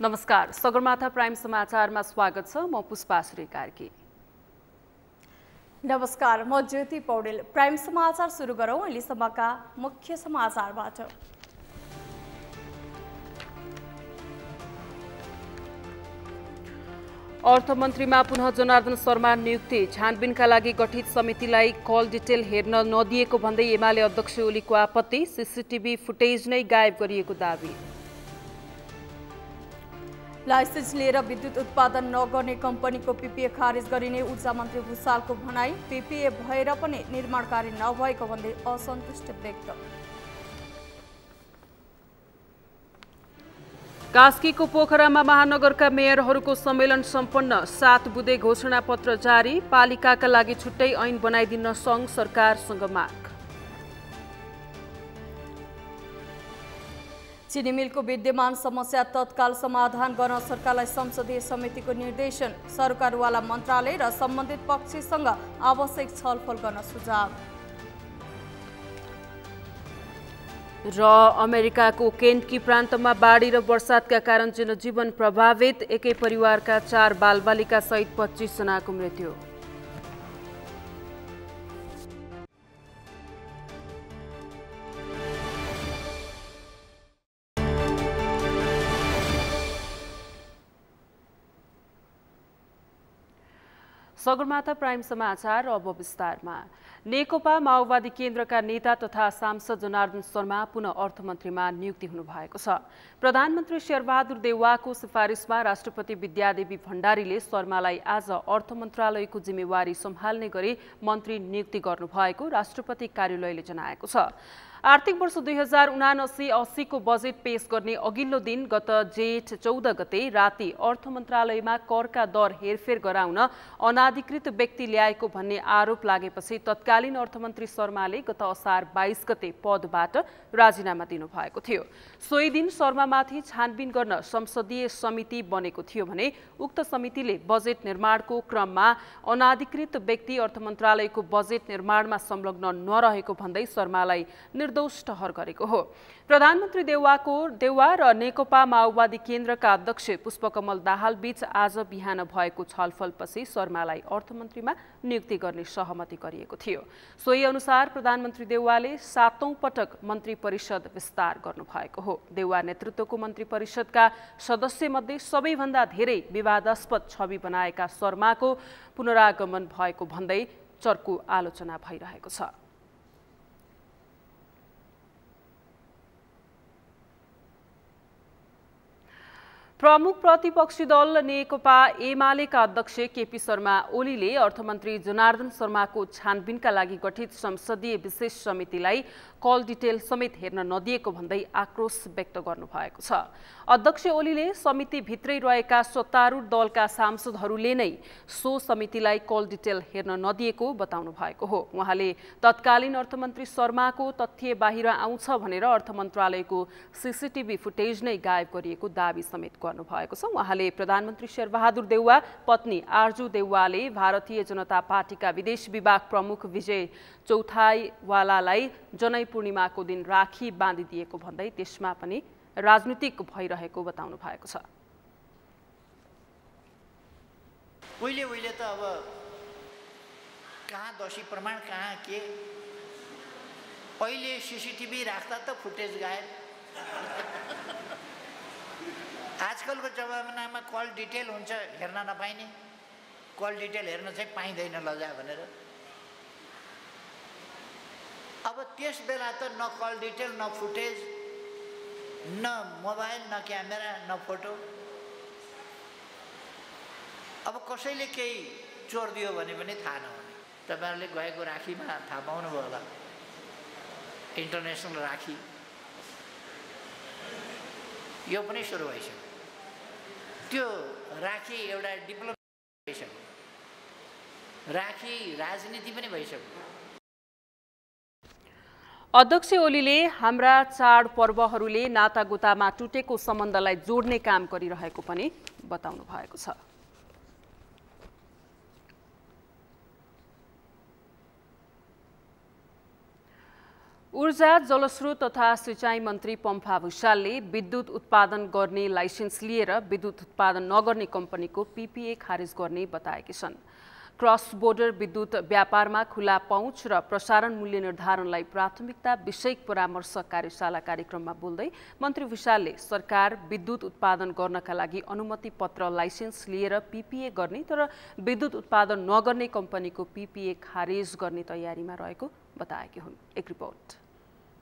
नमस्कार, सगरमाथा प्राइम समाचारमा स्वागत छ। म पुष्पा श्री कार्की। नमस्कार, म ज्योति पौडेल। प्राइम समाचार सुरु गरौँ अहिलेसम्मका मुख्य समाचारबाट। अर्थमन्त्रीमा पुनः जनार्दन शर्मा नियुक्ति। छानबिनका लागि गठित समितिलाई कल डिटेल हेर्न नदिएको भन्दै एमाले अध्यक्ष ओलीको आपत्ति। सीसीटीभी फुटेज नै गायब गरिएको दाबी। लाइसेन्स लिएर विद्युत उत्पादन नगर्ने कम्पनीको पीपीए खारेज गरिने ऊर्जा मन्त्री भुसालको भनाई। पीपीए भएर पनि निर्माण कार्य नभएको भन्दै असन्तुष्ट व्यक्त। कास्कीको पोखरामा महानगरका मेयरहरूको सम्मेलन सम्पन्न। 7 बुँदे घोषणापत्र जारी। पालिकाका लागि छुट्टै ऐन बनाइदिन सङ्घ सरकारसँग माग। चिनी मिलको विद्यमान समस्या तत्काल समाधान गर्न सरकारलाई संसदीय समितिको निर्देशन। सरकारवाला मन्त्रालय र सम्बन्धित पक्षसँग आवश्यक छलफल गर्न सुझाव। र अमेरिकाको केन्टकी प्रान्तमा बाढी र वर्षातका कारण जनजीवन प्रभावित। एकै परिवारका 4 बालबालिका सहित 25 जनाको मृत्यु। सगरमाथा प्राइम समाचार अब विस्तारमा। नेकपा माओवादी केन्द्रका नेता तथा सांसद जनार्दन शर्मा पुनः अर्थमन्त्रीमा नियुक्ति हुनुभएको छ। प्रधानमन्त्री शेरबहादुर देउवाको सिफारिसमा राष्ट्रपति विद्यादेवी भण्डारीले शर्मालाई आज अर्थ मन्त्रालयको जिम्मेवारी सम्हाल्ने गरी मन्त्री नियुक्ति गर्नुभएको राष्ट्रपति कार्यालयले जनाएको छ। आर्थिक वर्ष 2079-80 को बजेट पेश गर्ने अघिल्लो दिन गत जेठ 14 गते राति अर्थ मन्त्रालयमा करका दर हेरफेर गराउन अनाधिकृत व्यक्ति ल्याएको भन्ने आरोप लागेपछि तत्कालीन अर्थमन्त्री शर्माले गत असार 22 गते पदबाट राजीनामा दिनुभएको थियो। सोही दिन शर्मामाथि छानबिन गर्न संसदीय समिति बनेको थियो भने उक्त समितिले बजेट निर्माणको क्रममा अनाधिकृत व्यक्ति अर्थ मन्त्रालयको बजेट निर्माणमा संलग्न नरहेको भन्दै शर्मालाई निर्दोष ठहर गरेको हो। प्रधानमन्त्री देउवा र नेकपा माओवादी केन्द्रका अध्यक्ष पुष्पकमल दाहाल बीच आज बिहान भएको छलफलपछि शर्मालाई अर्थमन्त्रीमा नियुक्ति गर्ने सहमति गरिएको थियो। सोही अनुसार प्रधानमन्त्री देउवाले 7औं पटक मन्त्री परिषद विस्तार गर्नुभएको हो। देउवा नेतृत्वको मन्त्री परिषदका सदस्यमध्ये सबैभन्दा धेरै विवादास्पद छवि बनाएका शर्माको पुनरागमन भएको भन्दै चर्को आलोचना भइरहेको छ। प्रमुख प्रतिपक्षी दल नेकपा एमालेका अध्यक्ष केपी शर्मा ओलीले अर्थमन्त्री जनार्दन शर्माको छानबिनका लागि गठित संसदीय विशेष समितिलाई कल डिटेल समेत हेर्न नदिएको भन्दै आक्रोश व्यक्त गर्नुभएको छ। अध्यक्ष ओलीले समितिभित्रै रहेका सत्तारूढ दलका सांसदहरूले नै सो समितिलाई कल डिटेल हेर्न नदिएको बताउनु भएको हो। उहाँले तत्कालीन अर्थमन्त्री शर्माको तथ्य बाहिर आउँछ भनेर अर्थ मन्त्रालयको सीसीटीभी फुटेज नै गायब गरिएको दाबी समेत गर्नुभएको छ। उहाँले प्रधानमन्त्री शेरबहादुर देउवा, पत्नी आरजू देउवाले भारतीय जनता पार्टीका विदेश विभाग प्रमुख विजय चौथाईवालालाई जनै पूर्णिमाको दिन राखी बाँधिदिएको भन्दै त्यसमा पनि राजनीतिक भइरहेको बताउनु भएको छ। उहिले त अब कहाँ दोषी प्रमाण कहाँ के, अहिले सीसीटीभी राख्दा त फुटेज गायब। आजकलको जमानामा कल डिटेल हुन्छ, हेर्न नपाइने। कल डिटेल हेर्न चाहिँ पाइँदैन लजा भनेर। अब त्यस बेला त न कल डिटेल, न फुटेज, न मोबाइल, न क्यामेरा, न फोटो। अब कसैले केही चोर दियो भने पनि थाहा नहुने। तपाईँहरूले गएको राखीमा थाहा पाउनुभयो होला, इन्टरनेसनल राखी यो पनि सुरु भइसक्यो। त्यो राखी एउटा डिप्लोमेसी भइसक्यो, राखी राजनीति पनि भइसक्यो। अध्यक्ष ओलीले हाम्रा चाड पर्वहरूले नातागोतामा टुटेको सम्बन्धलाई जोड्ने काम गरिरहेको पनि बताउनु भएको छ। ऊर्जा जलस्रोत तथा सिंचाई मन्त्री पम्फा भुषालले विद्युत उत्पादन गर्ने लाइसेन्स लिएर विद्युत उत्पादन नगर्ने कम्पनीको पीपीए खारेज गर्ने बताएकी छन्। क्रस बोर्डर विद्युत व्यापारमा खुला पहुँच र प्रसारण मूल्य निर्धारणलाई प्राथमिकता विषयक परामर्श कार्यशाला कार्यक्रममा बोल्दै मन्त्री भुषालले सरकार विद्युत उत्पादन गर्नका लागि अनुमति पत्र लाइसेन्स लिएर पीपीए गर्ने तर विद्युत उत्पादन नगर्ने कम्पनीको पीपीए खारेज गर्ने तयारीमा रहेको बताएकी हुन्। एक रिपोर्ट।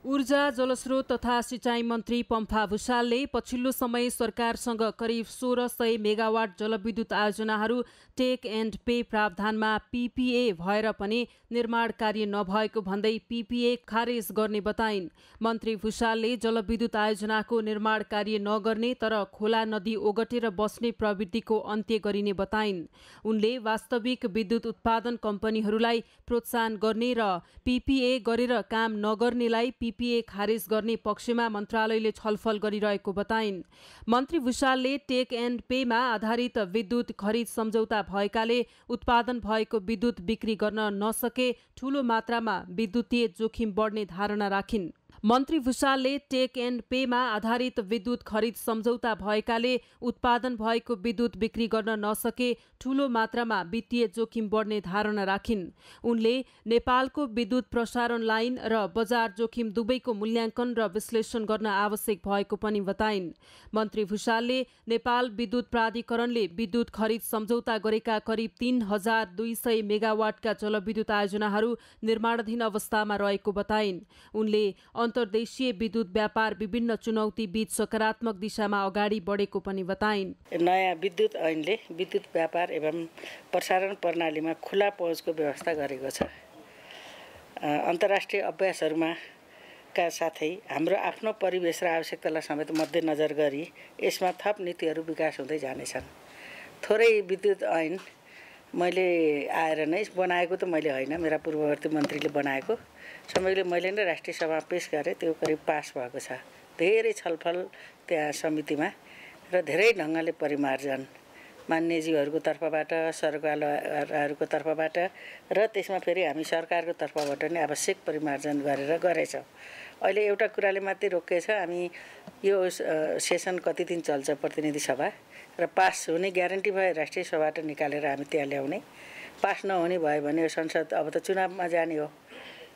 ऊर्जा जलस्रोत तथा सिंचाई मन्त्री पम्फा भुषालले पछिल्लो समय सरकारसँग करिब 1600 मेगावाट जलविद्युत आयोजनाहरू टेक एन्ड पे प्रावधानमा पीपीए भएर पनि निर्माण कार्य नभएको भन्दै पीपीए खारेज गर्ने बताइन्। मन्त्री भुषालले जलविद्युत आयोजनाको निर्माण कार्य नगर्ने तर खोला नदी ओगटेर बस्ने प्रवृत्तिको अन्त्य गरिने बताइन्। उनले वास्तविक विद्युत उत्पादन कम्पनीहरूलाई प्रोत्साहन गर्ने र पीपीए गरेर काम नगर्नेलाई पीपीए खारेज गर्ने पक्षमा मन्त्रालयले छलफल गरिरहेको बताइन्। मन्त्री भुषालले टेक एन्ड पेमा आधारित विद्युत खरिद सम्झौता भएकाले उत्पादन भएको विद्युत बिक्री गर्न नसके ठूलो मात्रामा विद्युतीय जोखिम बढ्ने धारणा राखिन्। मन्त्री भुषालले टेक एन्ड पेमा आधारित विद्युत खरिद सम्झौता भएकाले उत्पादन भएको विद्युत बिक्री गर्न नसके ठूलो मात्रामा वित्तीय जोखिम बढ्ने धारणा राखिन्। उनले नेपालको विद्युत प्रसारण लाइन र बजार जोखिम दुवैको मूल्याङ्कन र विश्लेषण गर्न आवश्यक भएको पनि बताइन्। मन्त्री भुषालले नेपाल विद्युत प्राधिकरणले विद्युत खरिद सम्झौता गरेका करिब 3200 मेगावाटका जलविद्युत आयोजनाहरू निर्माणाधीन अवस्थामा रहेको बताइन्। उनले अन्तर्देशीय विद्युत व्यापार विभिन्न चुनौती बीच सकारात्मक दिशामा अगाडि बढेको पनि बताइन्। नयाँ विद्युत ऐनले विद्युत व्यापार एवं प्रसारण प्रणालीमा खुला पहुँचको व्यवस्था गरेको छ। अन्तर्राष्ट्रिय अभ्यासहरूमा का साथै हाम्रो आफ्नो परिवेश र आवश्यकतालाई समेत मध्यनजर गरी यसमा थप नीतिहरू विकास हुँदै जानेछन्। थोरै विद्युत ऐन मैले आएर नै बनाएको त मैले होइन, मेरा पूर्ववर्ती मन्त्रीले बनाएको समयले मैले नै राष्ट्रिय सभामा पेश गरेँ। त्यो करिब पास भएको छ। धेरै छलफल त्यहाँ समितिमा र धेरै ढङ्गले परिमार्जन मान्यज्यूहरूको तर्फबाट, सरकारहरूको तर्फबाट र त्यसमा फेरि हामी सरकारको तर्फबाट नै आवश्यक परिमार्जन गरेछौँ। अहिले एउटा कुराले मात्रै रोकिएछ, हामी यो सेसन कति दिन चल्छ प्रतिनिधि सभा र पास हुने ग्यारेन्टी भए राष्ट्रिय सभाबाट निकालेर हामी त्यहाँ ल्याउने, पास नहुने भयो भने यो संसद अब त चुनावमा जाने हो,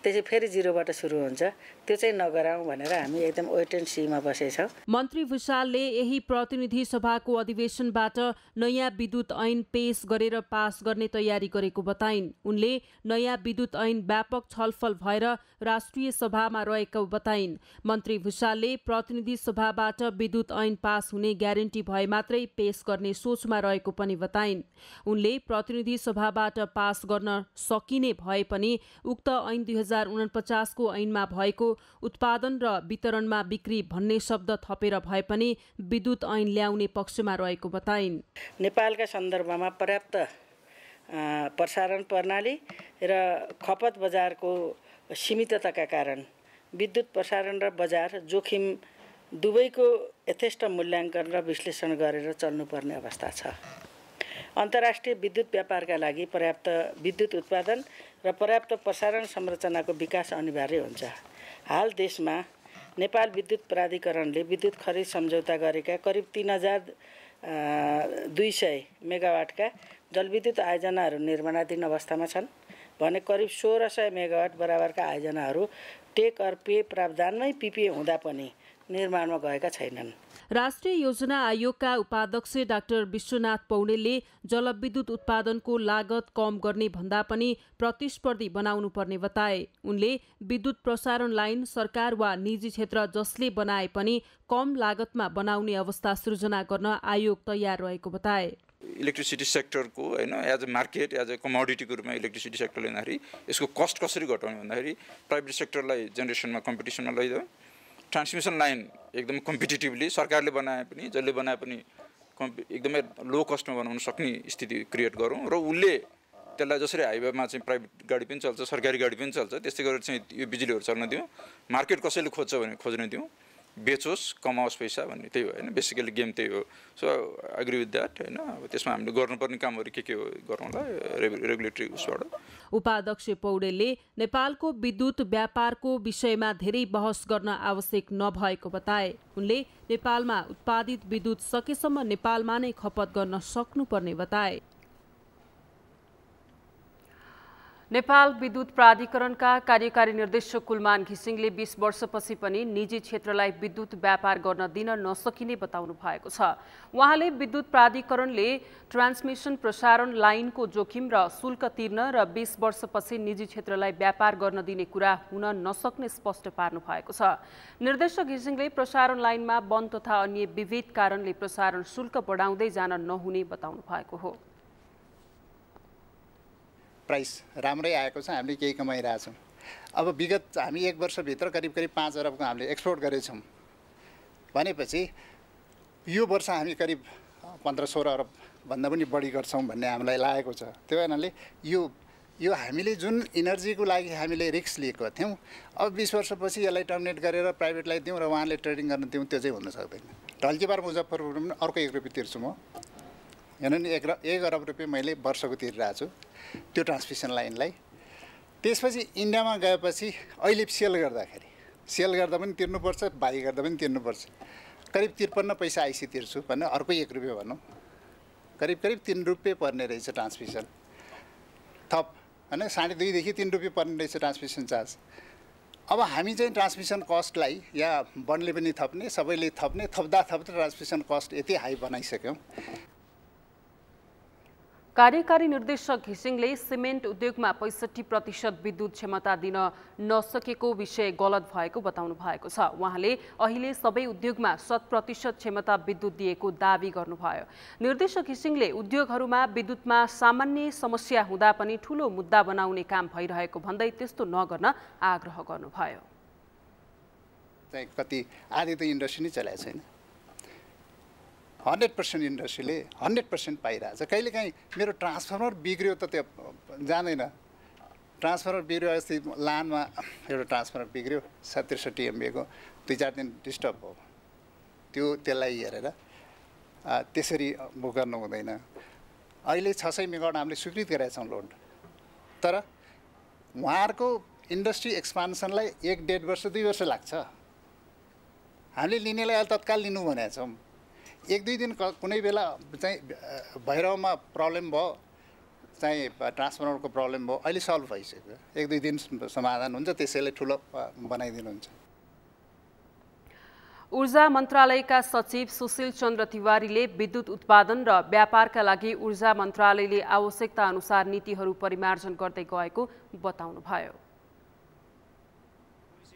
त्यसै फेरि जिरोबाट सुरु हुन्छ, त्यो चाहिँ नगराउँ भनेर हामी एकदम वेट एन्ड सीमा बसेछौँ। मन्त्री भुषालले यही प्रतिनिधि सभाको अधिवेशनबाट नयाँ विद्युत ऐन पेश गरेर पास गर्ने तयारी गरेको बताइन्। उनले नयाँ विद्युत ऐन व्यापक छलफल भएर राष्ट्रिय सभामा रहेको बताइन्। मन्त्री भुषालले प्रतिनिधि सभाबाट विद्युत ऐन पास हुने ग्यारेन्टी भए मात्रै पेश गर्ने सोचमा रहेको पनि बताइन्। उनले प्रतिनिधि सभाबाट पास गर्न सकिने भए पनि उक्त ऐन 2049 को ऐनमा भएको उत्पादन र वितरणमा बिक्री भन्ने शब्द थपेर भए पनि विद्युत ऐन ल्याउने पक्षमा रहेको बताइन्। नेपालका सन्दर्भमा पर्याप्त प्रसारण प्रणाली र खपत बजारको सीमितताका कारण विद्युत प्रसारण र बजार जोखिम दुवैको यथेष्ट मूल्याङ्कन र विश्लेषण गरेर चल्नुपर्ने अवस्था छ। अन्तर्राष्ट्रिय विद्युत व्यापारका लागि पर्याप्त विद्युत उत्पादन र पर्याप्त प्रसारण संरचनाको विकास अनिवार्य हुन्छ। हाल देशमा नेपाल विद्युत प्राधिकरणले विद्युत खरिद सम्झौता गरेका करिब 3200 मेगावाटका जलविद्युत आयोजनाहरू निर्माणाधीन अवस्थामा छन् भने करिब 1600 मेगावाट बराबरका आयोजनाहरू टेक अर पे प्रावधानमै पीपीए हुँदा पनि निर्माणमा गएका छैनन्। राष्ट्रिय योजना आयोगका उपाध्यक्ष डाक्टर विश्वनाथ पौडेलले जलविद्युत उत्पादनको लागत कम गर्ने भन्दा पनि प्रतिस्पर्धी बनाउनु पर्ने बताए। उनले विद्युत प्रसारण लाइन सरकार वा निजी क्षेत्र जसले बनाए पनि कम लागतमा बनाउने अवस्था सृजना गर्न आयोग तयार रहेको बताए। इलेक्ट्रिसिटी सेक्टरको हैन as a market as a कमोडिटीको रूपमा इलेक्ट्रिसिटी सेक्टरले हेर्दाखेरि यसको कस्ट कसरी घटाउने भन्दाखेरि प्राइभेट सेक्टरलाई जेनेरेसनमा कम्पिटिसनमा लैजाऊ, ट्रान्समिसन लाइन एकदम कम्पिटिटिभली सरकारले बनाए पनि जसले बनाए पनि एकदमै लो कस्टमा बनाउन सक्ने स्थिति क्रिएट गरौँ र उसले त्यसलाई जसरी हाइवेमा चाहिँ प्राइभेट गाडी पनि चल्छ, सरकारी गाडी पनि चल्छ, त्यस्तै गरेर चाहिँ यो बिजुलीहरू चल्न दिउँ। मार्केट कसैले खोज्छ भने खोज्न दिउँ बेचोस् कमाओस् पैसा भन्ने त्यही हो होइन बेसिकली गेम त्यही हो सो एग्री विथ द्याट होइन अब त्यसमा हामीले गर्नुपर्ने कामहरू के हो गरौँला रेगुलेटरी उसबाट उपाध्यक्ष पौडेलले नेपालको विद्युत व्यापारको विषयमा धेरै बहस गर्न आवश्यक नभएको बताए उनले नेपालमा उत्पादित विद्युत सकेसम्म नेपालमा नै खपत गर्न सक्नुपर्ने बताए नेपाल विद्युत प्राधिकरणका कार्यकारी निर्देशक कुलमान घिसिङले 20 वर्षपछि पनि निजी क्षेत्रलाई विद्युत व्यापार गर्न दिन नसकिने बताउनु भएको छ उहाँले विद्युत प्राधिकरणले ट्रान्समिसन प्रसारण लाइनको जोखिम र शुल्क तिर्न र 20 वर्षपछि निजी क्षेत्रलाई व्यापार गर्न दिने कुरा हुन नसक्ने स्पष्ट पार्नु भएको छ निर्देशक घिसिङले प्रसारण लाइनमा वन तथा अन्य विविध कारणले प्रसारण शुल्क बढाउँदै जान नहुने बताउनु भएको हो प्राइस राम्रै आएको छ हामीले केही कमाइरहेछौँ अब विगत हामी 1 वर्षभित्र करिब 5 अरबको हामीले एक्सपोर्ट गरेछौँ भनेपछि यो वर्ष हामी करिब 15-16 अरब भन्दा पनि बढी गर्छौँ भन्ने हामीलाई लागेको छ त्यो कारणले यो हामीले जुन इनर्जीको लागि हामीले रिस्क लिएको थियौँ अब 20 वर्षपछि यसलाई टर्मिनेट गरेर प्राइभेटलाई दिउँ र उहाँले ट्रेडिङ गर्न दिउँ त्यो चाहिँ हुन सक्दैन ढल्केबार मुजफ्फरपुरमा पनि अर्को 1 रुपियाँ तिर्छु म हेर्नु नि 1 अरब रुपियाँ मैले वर्षको तिरिरहेको छु त्यो ट्रान्समिसन लाइनलाई त्यसपछि इन्डियामा गएपछि अहिले सेल गर्दा पनि तिर्नुपर्छ बाई गर्दा पनि तिर्नुपर्छ करिब 53 पैसा आइसी तिर्छु भन्ने अर्को 1 रुपियाँ भनौँ करिब 3 रुपियाँ पर्ने रहेछ ट्रान्समिसन थप हैन 2.5 देखि 3 रुपियाँ पर्ने रहेछ ट्रान्समिसन चार्ज अब हामी चाहिँ ट्रान्समिसन कस्टलाई या वनले पनि थप्ने सबैले थप्ने थप्दा ट्रान्समिसन कस्ट यति हाई बनाइसक्यौँ कार्यकारी निर्देशक घिसिङले सिमेन्ट उद्योगमा 65% विद्युत क्षमता दिन नसकेको विषय गलत भएको बताउनु भएको छ उहाँले अहिले सबै उद्योगमा 100% क्षमता विद्युत दिएको दाबी गर्नुभयो निर्देशक घिसिङले उद्योगहरूमा विद्युतमा सामान्य समस्या हुँदा पनि ठूलो मुद्दा बनाउने काम भइरहेको भन्दै त्यस्तो नगर्न आग्रह गर्नुभयो कति आधी त इन्डस्ट्री नै चलाएको छैन 100% इन्डस्ट्रीले 100% पाइरहेछ कहिलेकाहीँ मेरो ट्रान्सफर्मर बिग्रियो त त्यो जाँदैन ट्रान्सफर्मर बिग्रियो अस्ति लानमा एउटा ट्रान्सफर्मर बिग्रियो 67 MVA को 2-4 दिन डिस्टर्ब भयो त्यसलाई हेरेर त्यसरी गर्नु हुँदैन अहिले 600 मेगावाट हामीले स्वीकृत गरेका छौँ लोड तर उहाँहरूको इन्डस्ट्री एक्सपान्सनलाई 1.5 वर्ष 2 वर्ष लाग्छ हामीले लिनेलाई अहिले तत्काल लिनु भनेका छौँ 1-2 दिन कुनै बेला चाहिँ भैरवमा प्रब्लम भयो चाहिँ ट्रान्सफर्मरको प्रब्लम भयो अहिले सल्भ भइसक्यो 1-2 दिन समाधान हुन्छ त्यसैले ठुलो बनाइदिनुहुन्छ ऊर्जा मन्त्रालयका सचिव सुशील चन्द्र तिवारीले विद्युत उत्पादन र व्यापारका लागि ऊर्जा मन्त्रालयले आवश्यकता अनुसार नीतिहरू परिमार्जन गर्दै गएको बताउनुभयो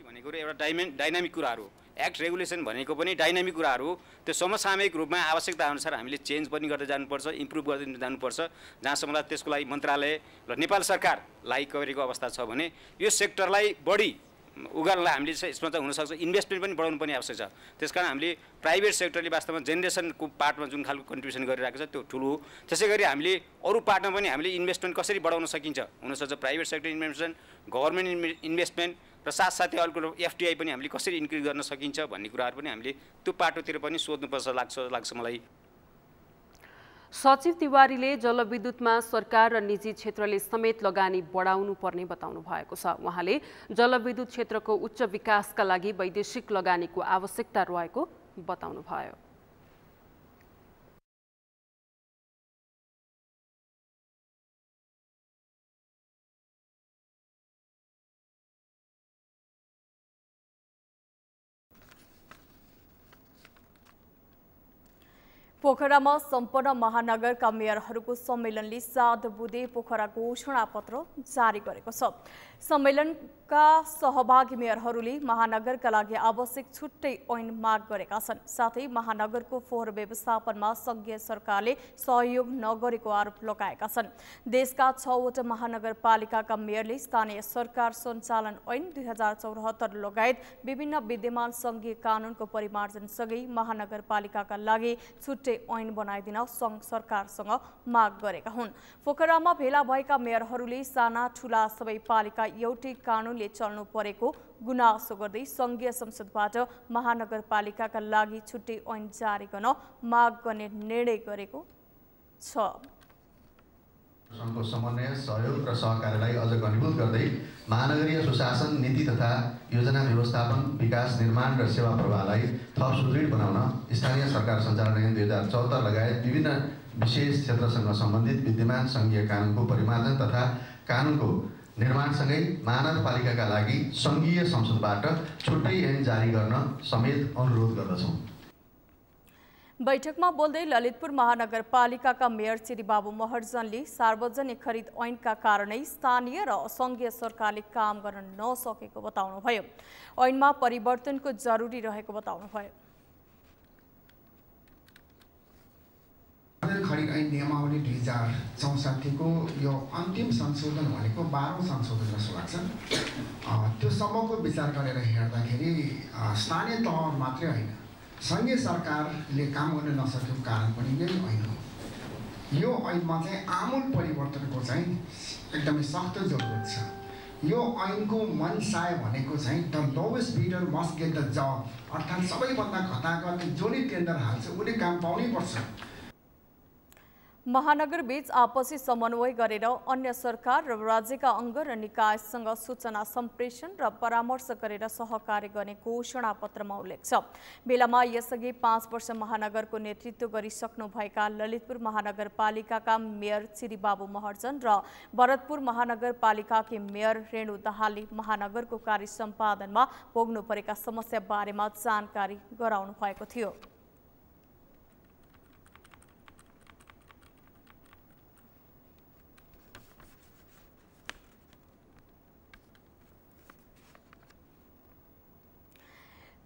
भनेको एउटा डाइनामिक कुराहरू एक्ट रेगुलेसन भनेको पनि डाइनामिक कुराहरू त्यो समसामयिक रूपमा आवश्यकता अनुसार हामीले चेन्ज पनि गर्दै जानुपर्छ इम्प्रुभ गर्दै जानुपर्छ जहाँसम्म त्यसको लागि मन्त्रालय र नेपाल सरकार लाइक गरेको अवस्था छ भने यो सेक्टरलाई बढी उगाल्नलाई हामीले यसमा चाहिँ हुनसक्छ इन्भेस्टमेन्ट पनि बढाउनु पनि आवश्यक छ त्यसकारण हामीले प्राइभेट सेक्टरले वास्तवमा जेनेरेसनको पार्टमा जुन खालको कन्ट्रिब्युसन गरिरहेको छ त्यो ठुलो हो त्यसै गरी हामीले अरू पार्टमा पनि हामीले इन्भेस्टमेन्ट कसरी बढाउन सकिन्छ हुनसक्छ private sector investment government investment र साथसाथै अर्को एफडिआई पनि हामीले कसरी इन्क्रिज गर्न सकिन्छ भन्ने कुराहरू पनि हामीले त्यो पाटोतिर पनि सोध्नुपर्छ लाग्छ मलाई सचिव तिवारीले जलविद्युतमा सरकार र निजी क्षेत्रले समेत लगानी बढाउनु पर्ने बताउनु भएको छ उहाँले जलविद्युत क्षेत्रको उच्च विकासका लागि वैदेशिक लगानीको आवश्यकता रहेको बताउनुभयो पोखरामा सम्पन्न महानगरका मेयरहरूको सम्मेलनले 7 बुँदे पोखरा घोषणा पत्र जारी गरेको छ सम्मेलनका सहभागी मेयरहरूले महानगरका लागि आवश्यक छुट्टै ऐन माग गरेका छन् साथै महानगरको फोहोर व्यवस्थापनमा संघीय सरकारले सहयोग नगरेको आरोप लगाएका छन् देशका 6 वटा महानगरपालिकाका मेयरले स्थानीय सरकार सञ्चालन ऐन 2074 लगायत विभिन्न विद्यमान संघीय कानूनको परिमार्जनसँगै महानगरपालिकाका लागि छुट्टै ऐन बनाइदिन संघ सरकारसँग माग गरेका हुन् पोखरामा भेला भएका मेयरहरूले साना ठूला सबै पालिका एउटै कानूनले चल्नु परेको गुनासो गर्दै सङ्घीय संसदबाट महानगरपालिकाका लागि छुट्टै ऐन जारी गर्न माग गर्ने निर्णय गरेको छ। सङ्घको समन्वय, सहयोग र सहकार्यलाई अझ घनीभूत गर्दै महानगरीय सुशासन नीति तथा योजना व्यवस्थापन, विकास, निर्माण र सेवा प्रवाहलाई थप सुदृढ बनाउन स्थानीय सरकार सञ्चालन ऐन 2074 लगायत विभिन्न विशेष क्षेत्रसँग सम्बन्धित विद्यमान सङ्घीय कानुनको परिमार्जन तथा कानुनको निर्माणसँगै महानगरपालिकाका लागि सङ्घीय संसदबाट छुट्टै ऐन जारी गर्न समेत अनुरोध गर्दछौँ। बैठकमा बोल्दै ललितपुर महानगरपालिकाका मेयर श्री बाबु महर्जनले सार्वजनिक खरिद ऐनका कारणै स्थानीय र सङ्घीय सरकारले काम गर्न नसकेको बताउनुभयो। ऐनमा परिवर्तनको जरुरी रहेको बताउनुभयो। खरिद ऐन नियमावली 2064 को यो अन्तिम संशोधन भनेको 12औं संशोधन जस्तो लाग्छ। त्यो सम्मको विचार गरेर हेर्दाखेरि स्थानीय तह मात्रै होइन, सङ्घीय सरकारले काम गर्न नसकेको कारण पनि यही ऐन हो। यो ऐनमा चाहिँ आमूल परिवर्तनको चाहिँ एकदमै सख्त जरुरत छ। यो ऐनको मनसाय भनेको चाहिँ the lowest bidder must get the job, अर्थात् सबैभन्दा घटाघट जसले टेन्डर हाल्छ उसले काम पाउनै पर्छ। महानगर बीच आपसी समन्वय गरेर अन्य सरकार र राज्यका अङ्ग र निकायसँग सूचना सम्प्रेषण र परामर्श गरेर सहकार्य गर्ने घोषणा पत्रमा उल्लेख छ। बेलामा यसअघि 5 वर्ष महानगरको नेतृत्व गरिसक्नुभएका ललितपुर महानगरपालिकाका मेयर श्री बाबु महर्जन र भरतपुर महानगरपालिकाकी मेयर रेणु दाहालले महानगरको कार्य सम्पादनमा भोग्नु परेका समस्या बारेमा जानकारी गराउनु भएको थियो।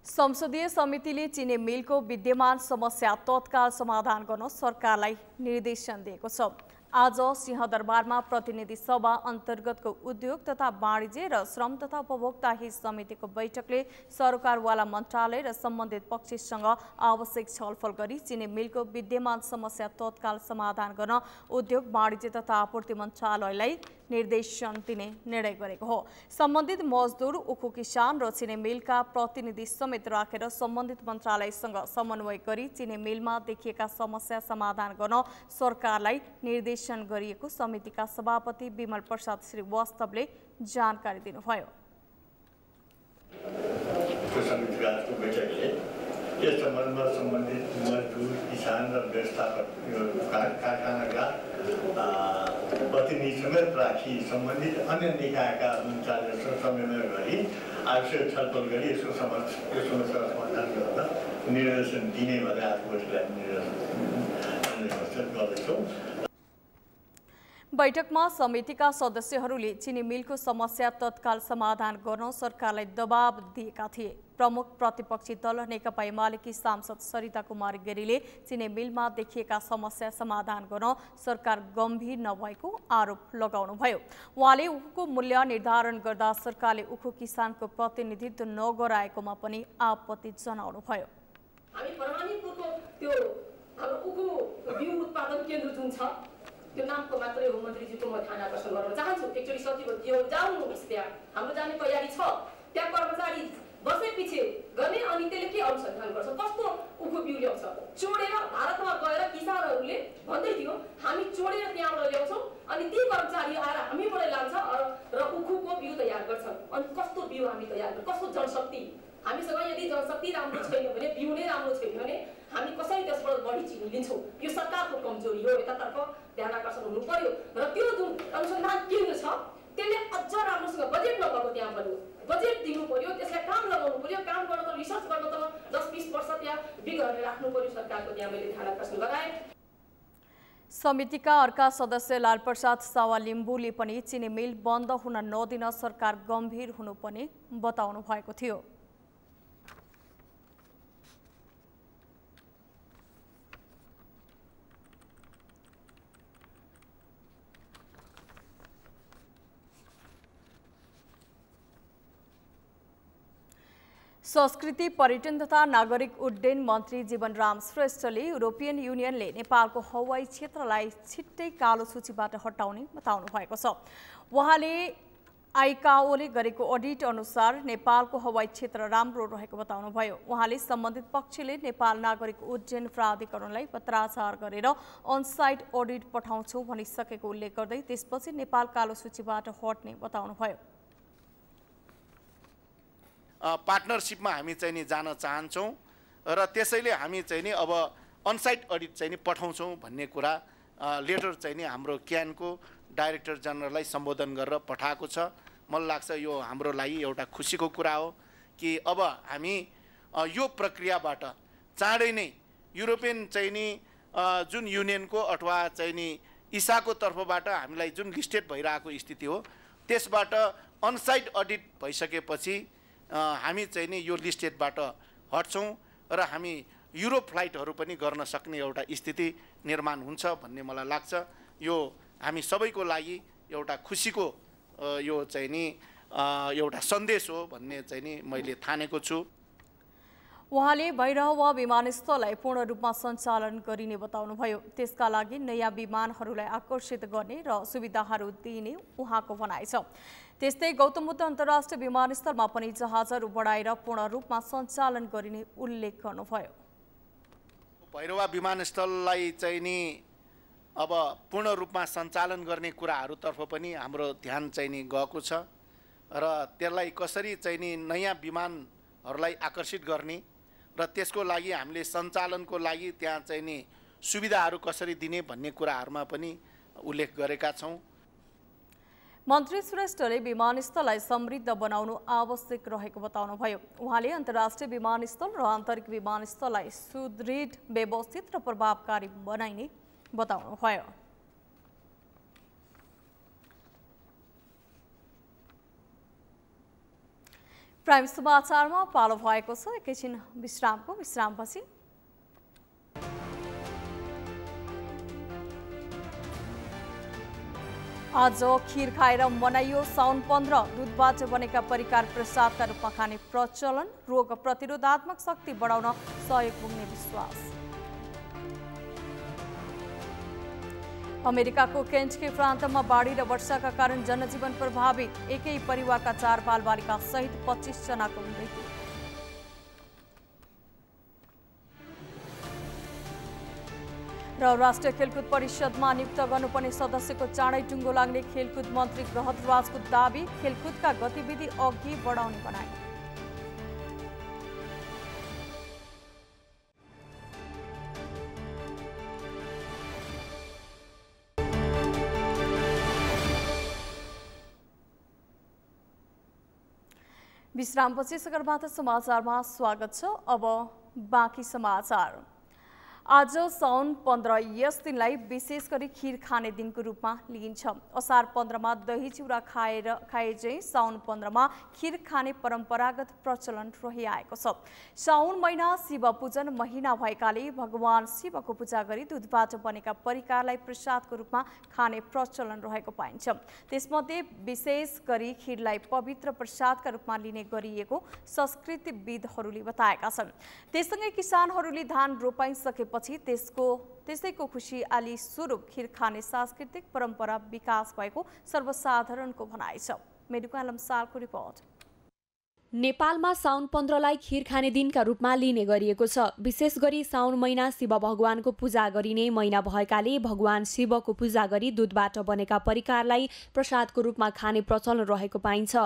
संसदीय समितिले चिने मिलको विद्यमान समस्या तत्काल समाधान गर्न सरकारलाई निर्देशन दिएको छ। आज सिंहदरबारमा प्रतिनिधि सभा अन्तर्गतको उद्योग तथा वाणिज्य र श्रम तथा उपभोक्ता हित समितिको बैठकले सरकारवाला मन्त्रालय र सम्बन्धित पक्षसँग आवश्यक छलफल गरी चिने मिलको विद्यमान समस्या तत्काल समाधान गर्न उद्योग वाणिज्य तथा आपूर्ति मन्त्रालयलाई निर्देशन दिने निर्णय गरेको हो। सम्बन्धित मजदुर, उखु किसान र चिने मिलका प्रतिनिधि समेत राखेर सम्बन्धित मन्त्रालयसँग समन्वय गरी चिने मिलमा देखिएका समस्या समाधान गर्न सरकारलाई निर्देशन गरिएको समितिका सभापति विमल प्रसाद श्रीवास्तवले जानकारी दिनुभयो। यस सम्बन्धमा सम्बन्धित मजदुर, किसान र व्यवस्थापक कारखानाका प्रतिनिधि समेत राखी सम्बन्धित अन्य निकायका मन्त्रालयसँग समन्वय गरी आवश्यक छलफल गरी यसको समस्याको समाधान गर्न निर्देशन दिने भनेर आज बैठकलाई निर्देशन गर्दैछौँ। बैठकमा समितिका सदस्यहरूले चिनी मिलको समस्या तत्काल समाधान गर्न सरकारलाई दबाब दिएका थिए। प्रमुख प्रतिपक्षी दल नेकपा एमालेकी सांसद सरिता कुमारी गिरीले चिनी मिलमा देखिएका समस्या समाधान गर्न सरकार गम्भीर नभएको आरोप लगाउनुभयो। उहाँले उखुको मूल्य निर्धारण गर्दा सरकारले उखु किसानको प्रतिनिधित्व नगराएकोमा पनि आपत्ति जनाउनुभयो। हामी परमाणुको त्यो हाम्रो उखु बिउ उत्पादन केन्द्र जुन छ त्यो नामको मात्रै हो। मन्त्रीजीको म ध्यान आकर्षण गर्न चाहन्छु। एकचोटि सचिव जाउनुहोस्, त्यहाँ हाम्रो जाने तयारी छ। त्यहाँ कर्मचारी वर्षैपछि गर्ने अनि त्यसले के अनुसन्धान गर्छ, कस्तो उखु बिउ ल्याउँछ, चोडेर भारतमा गएर किसानहरूले भन्दै थियो हामी चोडेर त्यहाँबाट ल्याउँछौँ अनि ती कर्मचारी आएर हामीबाट लान्छ र उखुको बिउ तयार गर्छन्। अनि कस्तो बिउ हामी तयार गर्छौँ, कस्तो जनशक्ति हामीसँग यदि जनशक्ति राम्रो छैन भने, बिउ नै राम्रो छैन भने हामी कसरी त्यसबाट बढी चिनी लिन्छौँ। यो सरकारको कमजोरी हो। यतातर्फ ध्यान आकर्षण हुनु पर्यो र त्यो जुन अनुसन्धान केन्द्र छ त्यसले अझ राम्रोसँग बजेट नभएको त्यहाँ पनि बजेट दिनु पर्यो, त्यसलाई काम लगाउनु पर्यो। काम गर्न त रिसर्च गर्न त 10-20 वर्ष त्यहाँ बिगर्ने राख्नु पर्यो सरकारको। त्यहाँ मैले ध्यान आकर्षण गराएँ। समितिका अर्का सदस्य लालप्रसाद सावा लिम्बूले पनि चिनी मिल बन्द हुन नदिन सरकार गम्भीर हुनुपर्ने बताउनु भएको थियो। संस्कृति, पर्यटन तथा नागरिक उड्डयन मन्त्री जीवनराम श्रेष्ठले युरोपियन युनियनले नेपालको हवाई क्षेत्रलाई छिट्टै कालो सूचीबाट हटाउने बताउनु भएको छ। उहाँले आइकाओले गरेको अडिट अनुसार नेपालको हवाई क्षेत्र राम्रो रहेको बताउनुभयो। उहाँले सम्बन्धित पक्षले नेपाल नागरिक उड्डयन प्राधिकरणलाई पत्राचार गरेर अनसाइट अडिट पठाउँछौँ भनिसकेको उल्लेख गर्दै त्यसपछि नेपाल कालो सूचीबाट हट्ने बताउनुभयो। पार्टनरसिपमा हामी चाहिँ नि जान चाहन्छौँ र त्यसैले हामी चाहिँ नि अब अनसाइट अडिट चाहिँ नि पठाउँछौँ भन्ने कुरा लेटर चाहिँ नि हाम्रो क्यानको डाइरेक्टर जनरललाई सम्बोधन गरेर पठाएको छ। मलाई लाग्छ यो हाम्रो लागि एउटा खुसीको कुरा हो कि अब हामी यो प्रक्रियाबाट चाँडै नै युरोपियन चाहिँ नि जुन युनियनको अथवा चाहिँ नि इसाको तर्फबाट हामीलाई जुन लिस्टेड भइरहेको स्थिति हो त्यसबाट अनसाइट अडिट भइसकेपछि हामी चाहिँ नि यो लिस्टेडबाट हट्छौँ र हामी युरोप फ्लाइटहरू पनि गर्न सक्ने एउटा स्थिति निर्माण हुन्छ भन्ने मलाई लाग्छ। यो हामी सबैको लागि एउटा खुसीको यो चाहिँ नि एउटा सन्देश हो भन्ने चाहिँ नि मैले ठानेको छु। उहाँले भैरहवा विमानस्थललाई पूर्ण रूपमा सञ्चालन गरिने बताउनुभयो। त्यसका लागि नयाँ विमानहरूलाई आकर्षित गर्ने र सुविधाहरू दिइने उहाँको भनाइ छ। त्यस्तै गौतम बुद्ध अन्तर्राष्ट्रिय विमानस्थलमा पनि जहाजहरू बढाएर पूर्ण रूपमा सञ्चालन गरिने उल्लेख गर्नुभयो। भैरहवा विमानस्थललाई चाहिँ नि अब पूर्ण रूपमा सञ्चालन गर्ने कुराहरूतर्फ पनि हाम्रो ध्यान चाहिँ नि गएको छ र त्यसलाई कसरी चाहिँ नि नयाँ विमानहरूलाई आकर्षित गर्ने र त्यसको लागि हामीले सञ्चालनको लागि त्यहाँ चाहिँ नि सुविधाहरू कसरी दिने भन्ने कुराहरूमा पनि उल्लेख गरेका छौँ। मन्त्री श्रेष्ठले विमानस्थललाई समृद्ध बनाउनु आवश्यक रहेको बताउनुभयो। उहाँले अन्तर्राष्ट्रिय विमानस्थल र आन्तरिक विमानस्थललाई सुदृढ, व्यवस्थित र प्रभावकारी बनाइने बताउनुभयो। प्राइम समाचारमा पालो भएको छ एकैछिन विश्रामपछि। आज खीर खाएर मनाइयो साउन 15। दूधबाट बनेका परिकार प्रसादका रूपमा खाने प्रचलन, रोग प्रतिरोधात्मक शक्ति बढाउन सहयोग पुग्ने विश्वास। अमेरिकाको केन्टकी प्रान्तमा बाढी र वर्षाका कारण जनजीवन प्रभावित। एकै परिवारका 4 बालबालिका सहित 25 जनाको मृत्यु। र राष्ट्रिय खेलकुद परिषदमा नियुक्त गर्नुपर्ने सदस्यको चाँडै टुङ्गो लाग्ने खेलकुद मन्त्री ग्रहध्वजको दाबी। खेलकुदका गतिविधि अघि बढाउने भनाइ। विश्रामपछि सगरमाथा समाचारमा स्वागत छ। अब बाँकी समाचार। आज साउन 15 यस दिनलाई विशेष गरी खीर खाने दिनको रूपमा लिइन्छ। असार 15मा दही चिउरा खाए चाहिँ साउन 15मा खीर खाने परम्परागत प्रचलन रहिआएको छ। साउन महिना शिव पूजन महिना भएकाले भगवान शिवको पूजा गरी दूधबाट बनेका परिकारलाई प्रसादको रूपमा खाने प्रचलन रहेको पाइन्छ। त्यसमध्ये विशेष गरी खीरलाई पवित्र प्रसादका रूपमा लिने गरिएको संस्कृतिविदहरूले बताएका छन्। त्यससँगै किसानहरूले धान रोपाइसके पछि त्यसैको खुसीयाली स्वरूप खीर खाने सांस्कृतिक परम्परा विकास भएको सर्वसाधारणको भनाइ छ। मेडुका लम्सालको रिपोर्ट। नेपालमा साउन 15लाई खीर खाने दिनका रूपमा लिने गरिएको छ। विशेष गरी साउन महिना शिव भगवानको पूजा गरिने महिना भएकाले भगवान शिवको पूजा गरी दूधबाट बनेका परिकारलाई प्रसादको रूपमा खाने प्रचलन रहेको पाइन्छ।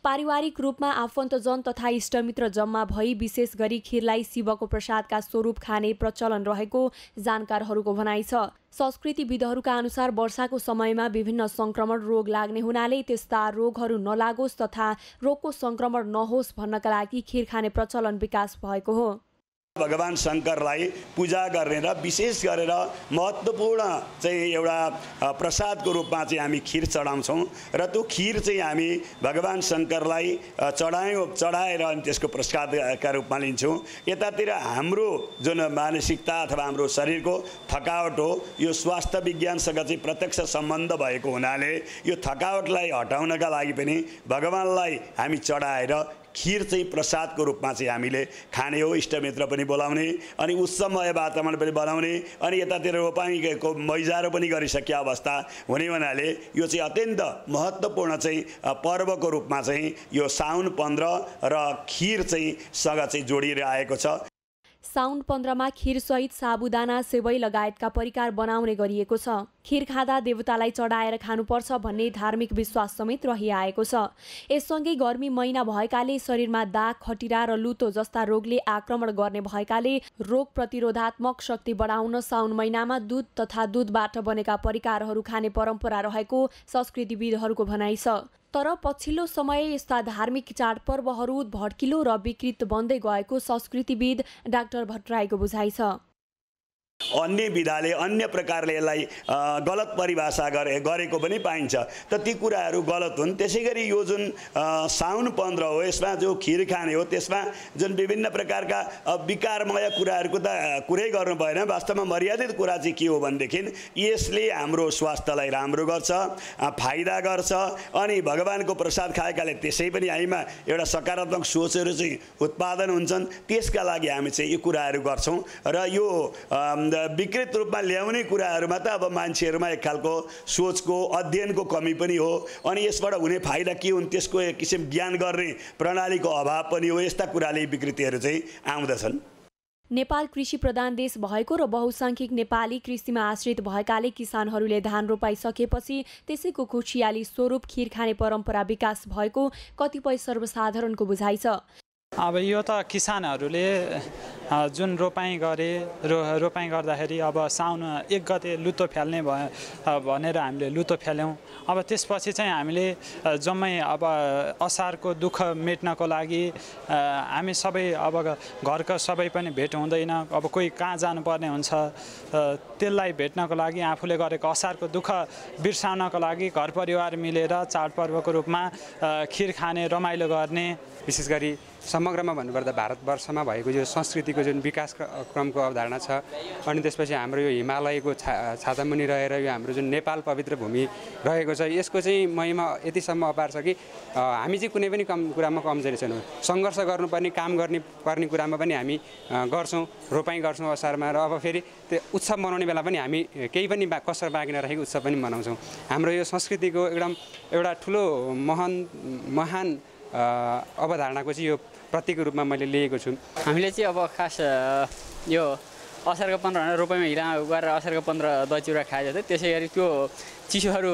पारिवारिक रूपमा आफन्तजन तथा इष्टमित्र जम्मा भई विशेष गरी खीरलाई शिवको प्रसादका स्वरूप खाने प्रचलन रहेको जानकारहरूको भनाइ छ। संस्कृतिविदहरूका अनुसार वर्षाको समयमा विभिन्न संक्रमण रोग लाग्ने हुनाले त्यस्ता रोगहरू नलागोस् तथा रोगको संक्रमण नहोस् भन्नका लागि खीर खाने प्रचलन विकास भएको हो। भगवान शङ्करलाई पूजा गर्ने र विशेष गरेर महत्त्वपूर्ण चाहिँ एउटा प्रसादको रूपमा चाहिँ हामी खीर चढाउँछौँ र त्यो खीर चाहिँ हामी भगवान शङ्करलाई चढाएर अनि त्यसको प्रसादका रूपमा लिन्छौँ। यतातिर हाम्रो जुन मानसिकता अथवा हाम्रो शरीरको थकावट हो यो स्वास्थ्य विज्ञानसँग चाहिँ प्रत्यक्ष सम्बन्ध भएको हुनाले यो थकावटलाई हटाउनका लागि पनि भगवानलाई हामी चढाएर खिर चाहिँ प्रसादको रूपमा चाहिँ हामीले खाने हो, इष्टमित्र पनि बोलाउने अनि उत्सवमय वातावरण पनि बनाउने अनि यतातिर रोपाइँको मैजारो पनि गरिसके अवस्था हुने हुनाले यो चाहिँ अत्यन्त महत्त्वपूर्ण चाहिँ पर्वको रूपमा चाहिँ यो साउन 15 र खिर चाहिँ सँग चाहिँ जोडिएर आएको छ। साउन 15 मा खिरसहित साबुदाना, सेवै लगायतका परिकार बनाउने गरिएको छ। खिर खाँदा देवतालाई चढाएर खानुपर्छ भन्ने धार्मिक विश्वास समेत रहिआएको छ। यससँगै गर्मी महिना भएकाले शरीरमा दाग, खटिरा र लुतो जस्ता रोगले आक्रमण गर्ने भएकाले रोग प्रतिरोधात्मक शक्ति बढाउन साउन महिनामा दूध तथा दूधबाट बनेका परिकारहरू खाने परम्परा रहेको संस्कृतिविदहरूको भनाइ छ। तर पछिल्लो समय यस्ता धार्मिक चाडपर्वहरू भड्किलो र विकृत बन्दै गएको संस्कृतिविद डाक्टर भट्टराईको बुझाइ छ। अन्य विधाले अन्य प्रकारले यसलाई गलत परिभाषा गरेको पनि पाइन्छ, त ती कुराहरू गलत हुन्। त्यसै गरी यो जुन साउन 15 हो, यसमा जो खिर खाने हो त्यसमा जुन विभिन्न प्रकारका विकारमय कुराहरूको त कुरै गर्नु भएन। वास्तवमा मर्यादित कुरा चाहिँ के हो भनेदेखि यसले हाम्रो स्वास्थ्यलाई राम्रो गर्छ, फाइदा गर्छ अनि भगवानको प्रसाद खाएकाले त्यसै पनि हामीमा एउटा सकारात्मक सोचहरू चाहिँ उत्पादन हुन्छन्। त्यसका लागि हामी चाहिँ यो कुराहरू गर्छौँ र यो विकृत रूपमा ल्याउने कुराहरूमा त अब मान्छेहरूमा एक खालको सोचको अध्ययनको कमी पनि हो अनि यसबाट हुने फाइदा के हुन् त्यसको एक किसिम ज्ञान गर्ने प्रणालीको अभाव पनि हो। यस्ता कुराले विकृतिहरू चाहिँ आउँदछन्। नेपाल कृषि प्रधान देश भएको र बहुसंख्यक नेपाली कृषिमा आश्रित भएकाले किसानहरूले धान रोपाइसकेपछि त्यसैको खुसियाली स्वरूप खिर खाने परम्परा विकास भएको कतिपय सर्वसाधारणको बुझाइ छ। अब यो त किसानहरूले जुन रोपाइँ गर्दाखेरि अब साउन 1 गते लुतो फ्याल्ने भनेर हामीले लुतो फ्याल्यौँ। अब त्यसपछि चाहिँ हामीले जम्मै अब असारको दुःख मेट्नको लागि हामी सबै अब घरका सबै पनि भेट हुँदैन। अब कोही कहाँ जानुपर्ने हुन्छ, त्यसलाई भेट्नको लागि आफूले गरेको असारको दुःख बिर्साउनको लागि घर परिवार मिलेर चाडपर्वको रूपमा खिर खाने, रमाइलो गर्ने। विशेष गरी समग्रमा भन्नुपर्दा भारतवर्षमा भएको यो संस्कृतिको जुन विकास क्रमको अवधारणा छ अनि त्यसपछि हाम्रो यो हिमालयको छातामुनि रहेर यो हाम्रो जुन नेपाल पवित्र भूमि रहेको छ यसको चाहिँ महिमा यतिसम्म अपार छ कि हामी चाहिँ कुनै पनि कुरामा कमजोरी छैनौँ। सङ्घर्ष गर्नुपर्ने, काम पर्ने कुरामा पनि हामी गर्छौँ, रोपाइँ गर्छौँ असारमा र अब फेरि त्यो उत्सव मनाउने बेला पनि हामी केही पनि कसर बाँकी नरहेको उत्सव पनि मनाउँछौँ। हाम्रो यो संस्कृतिको एउटा ठुलो महान अवधारणाको चाहिँ यो प्रतीकको रूपमा मैले लिएको छु। हामीले चाहिँ अब खास यो असारको 15 रोपाइँमा हिरा गरेर असारको 15 दही चिउरा खाए जस्तै त्यसै गरी त्यो चिसोहरू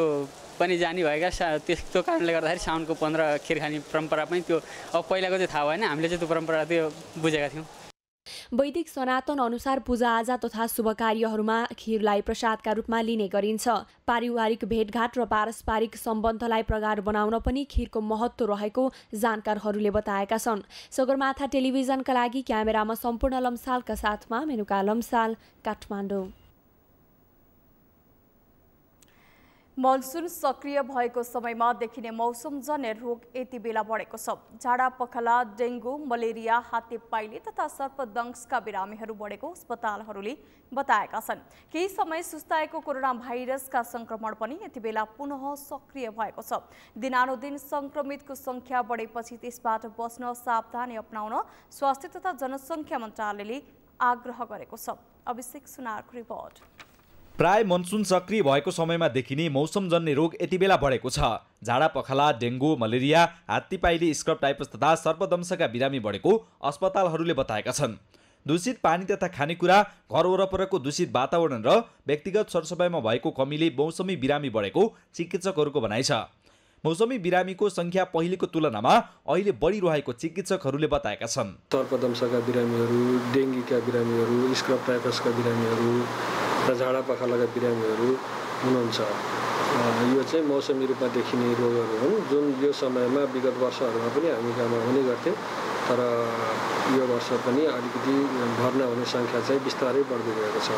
पनि जानी भएका त्यो कारणले गर्दाखेरि साउनको 15 खिर खाने परम्परा पनि त्यो अब पहिलाको चाहिँ थाहा भएन। हामीले चाहिँ त्यो परम्परा त्यो बुझेका थियौँ। वैदिक सनातन अनुसार पूजाआजा तथा शुभ कार्यहरूमा खिरलाई प्रसादका रूपमा लिने गरिन्छ। पारिवारिक भेटघाट र पारस्परिक सम्बन्धलाई प्रगाढ बनाउन पनि खिरको महत्त्व रहेको जानकारहरूले बताएका छन्। सगरमाथा टेलिभिजनका लागि क्यामेरामा सम्पूर्ण लम्सालका साथमा मेनुका लम्साल, काठमाडौँ। मनसुन सक्रिय भएको समयमा देखिने मौसमजन्य रोग यति बेला बढेको छ। झाडा पखाला, डेङ्गु, मलेरिया, हात्तेपाइले तथा सर्पदंशका बिरामीहरू बढेको अस्पतालहरूले बताएका छन्। केही समय सुस्ताएको कोरोना भाइरसका संक्रमण पनि यति बेला पुनः सक्रिय भएको छ। दिनानुदिन संक्रमितको संख्या बढेपछि त्यसबाट बच्न सावधानी अपनाउन स्वास्थ्य तथा जनसङ्ख्या मन्त्रालयले आग्रह गरेको छ। अभिषेक सुनारको रिपोर्ट। प्राय मनसुन सक्रिय भएको समयमा देखिने मौसमजन्य रोग यति बेला बढेको छ। झाडा पखाला, डेङ्गु, मलेरिया, हात्तीपाइले, स्क्रब टाइफस तथा सर्पदंशका बिरामी बढेको अस्पतालहरूले बताएका छन्। दूषित पानी तथा खानेकुरा, घर वरपरको दूषित वातावरण र व्यक्तिगत सरसफाइमा भएको कमीले मौसमी बिरामी बढेको चिकित्सकहरूको भनाइ छ। मौसमी बिरामीको संख्या पहिलेको तुलनामा अहिले बढिरहेको चिकित्सकहरूले बताएका छन्। सर्पदंशका बिरामीहरू, डेङ्गीका बिरामीहरू, स्क्रब टाइफसका बिरामीहरू र झाडा पखालाका बिरामीहरू हुनुहुन्छ। यो चाहिँ मौसमी रूपमा देखिने रोगहरू हुन् जुन यो समयमा विगत वर्षहरूमा पनि हामी गाउँमा हुने गर्थे, तर यो वर्ष पनि अलिकति भर्ना हुने संख्या चाहिँ बिस्तारै बढ्दै गएको छ।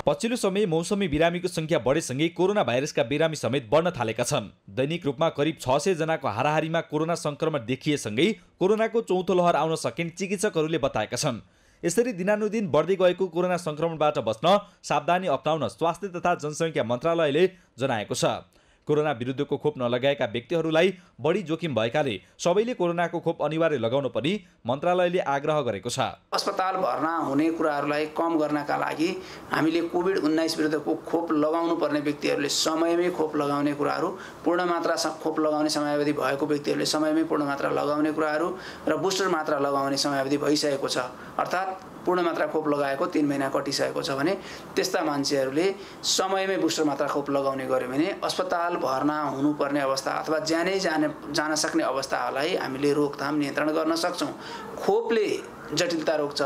पछिल्लो समय मौसमी बिरामीको संख्या बढेसँगै कोरोना भाइरसका बिरामी समेत बढ्न थालेका छन्। दैनिक रूपमा करिब 600 जनाको हाराहारीमा कोरोना संक्रमण देखिएसँगै कोरोनाको चौथो लहर आउन सकिने चिकित्सकहरूले बताएका छन्। यसरी दिनानुदिन बढ्दै गएको कोरोना संक्रमणबाट बच्न सावधानी अपनाउन स्वास्थ्य तथा जनसङ्ख्या मन्त्रालयले जनाएको छ। कोरोना विरुद्धको खोप नलगाएका व्यक्तिहरूलाई बढी जोखिम भएकाले सबैले कोरोनाको खोप अनिवार्य लगाउन पनि मन्त्रालयले आग्रह गरेको छ। अस्पताल भर्ना हुने कुराहरूलाई कम गर्नका लागि हामीले कोभिड-19 विरुद्धको खोप लगाउनु पर्ने व्यक्तिहरूले समयमै खोप लगाउने कुराहरू, पूर्ण मात्रा खोप लगाउने समयावधि भएको व्यक्तिहरूले समयमै पूर्ण मात्रा लगाउने कुराहरू र बुस्टर मात्रा लगाउने समयावधि भइसकेको छ। अर्थात् पूर्ण मात्रा खोप लगाएको 3 महिना कटिसकेको छ भने त्यस्ता मान्छेहरूले समयमै बुस्टर मात्रा खोप लगाउने गर्यो भने अस्पताल भर्ना हुनुपर्ने अवस्था अथवा ज्यानै जान सक्ने अवस्थाहरूलाई हामीले रोकथाम नियन्त्रण गर्न सक्छौँ। खोपले जटिलता रोक्छ।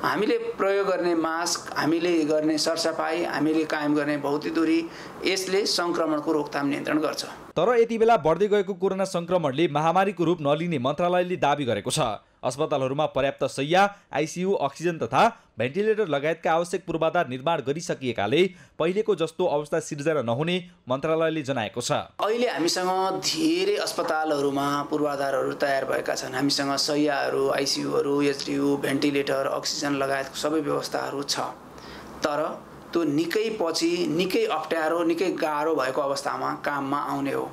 हामीले प्रयोग गर्ने मास्क, हामीले गर्ने सरसफाई, हामीले कायम गर्ने भौतिक दूरी, यसले संक्रमणको रोकथाम नियन्त्रण गर्छ। तर यति बेला बढ्दै गएको कोरोना संक्रमणले महामारीको रूप नलिने मन्त्रालयले दाबी गरेको छ। अस्पतालहरूमा पर्याप्त शय्या, आइसियु, अक्सिजन तथा भेन्टिलेटर लगायतका आवश्यक पूर्वाधार निर्माण गरिसकिएकाले पहिलेको जस्तो अवस्था सिर्जना नहुने मन्त्रालयले जनाएको छ। अहिले हामीसँग धेरै अस्पतालहरूमा पूर्वाधारहरू तयार भएका छन्। हामीसँग शय्याहरू, आइसियुहरू, एचडियु, भेन्टिलेटर, अक्सिजन लगायतको सबै व्यवस्थाहरू छ। तर त्यो निकै पछि, निकै अप्ठ्यारो, निकै गाह्रो भएको अवस्थामा काममा आउने हो।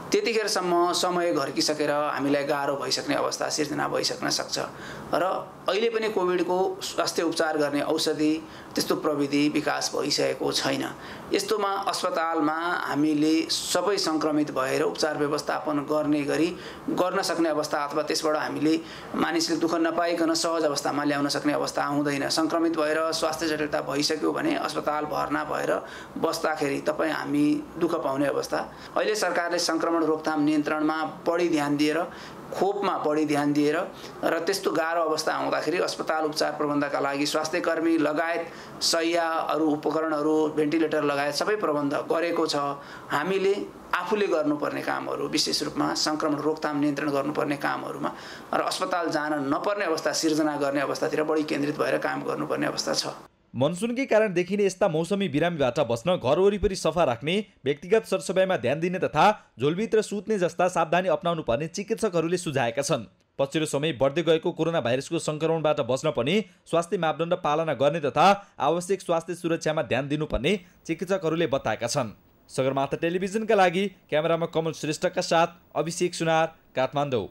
त्यतिखेरसम्म समय घर्किसकेर हामीलाई गाह्रो भइसक्ने अवस्था सिर्जना भइसक्न सक्छ र अहिले पनि कोभिडको स्वास्थ्य उपचार गर्ने औषधि त्यस्तो प्रविधि विकास भइसकेको छैन। यस्तोमा अस्पतालमा हामीले सबै सङ्क्रमित भएर उपचार व्यवस्थापन गर्ने गरी गर्न सक्ने अवस्था अथवा त्यसबाट हामीले मानिसले दुःख नपाइकन सहज अवस्थामा ल्याउन सक्ने अवस्था हुँदैन। सङ्क्रमित भएर स्वास्थ्य जटिलता भइसक्यो भने अस्पताल भर्ना भएर बस्दाखेरि तपाईँ हामी दुःख पाउने अवस्था। अहिले सरकारले सङ्क्रमण रोकथाम नियन्त्रणमा बढी ध्यान दिएर, खोपमा बढी ध्यान दिएर र त्यस्तो गाह्रो अवस्था आउँदाखेरि अस्पताल उपचार प्रबन्धका लागि स्वास्थ्यकर्मी लगायत शय्याहरू, उपकरणहरू, भेन्टिलेटर लगायत सबै प्रबन्ध गरेको छ। हामीले आफूले गर्नुपर्ने कामहरू, विशेष रूपमा सङ्क्रमण रोकथाम नियन्त्रण गर्नुपर्ने कामहरूमा र अस्पताल जान नपर्ने अवस्था सिर्जना गर्ने अवस्थातिर बढी केन्द्रित भएर काम गर्नुपर्ने अवस्था छ। मनसुनकै कारण देखिने यस्ता मौसमी बिरामीबाट बस्न घर वरिपरि सफा राख्ने, व्यक्तिगत सरसफाइमा ध्यान दिने तथा झोलभित्र सुत्ने जस्ता सावधानी अपनाउनु पर्ने चिकित्सकहरूले सुझाएका छन्। पछिल्लो समय बढ्दै गएको कोरोना भाइरसको संक्रमणबाट बस्न पनि स्वास्थ्य मापदण्ड पालना गर्ने तथा आवश्यक स्वास्थ्य सुरक्षामा ध्यान दिनुपर्ने चिकित्सकहरूले बताएका छन्। सगरमाथा टेलिभिजनका लागि क्यामेरामा कमल श्रेष्ठका साथ अभिषेक सुनार, काठमाडौँ।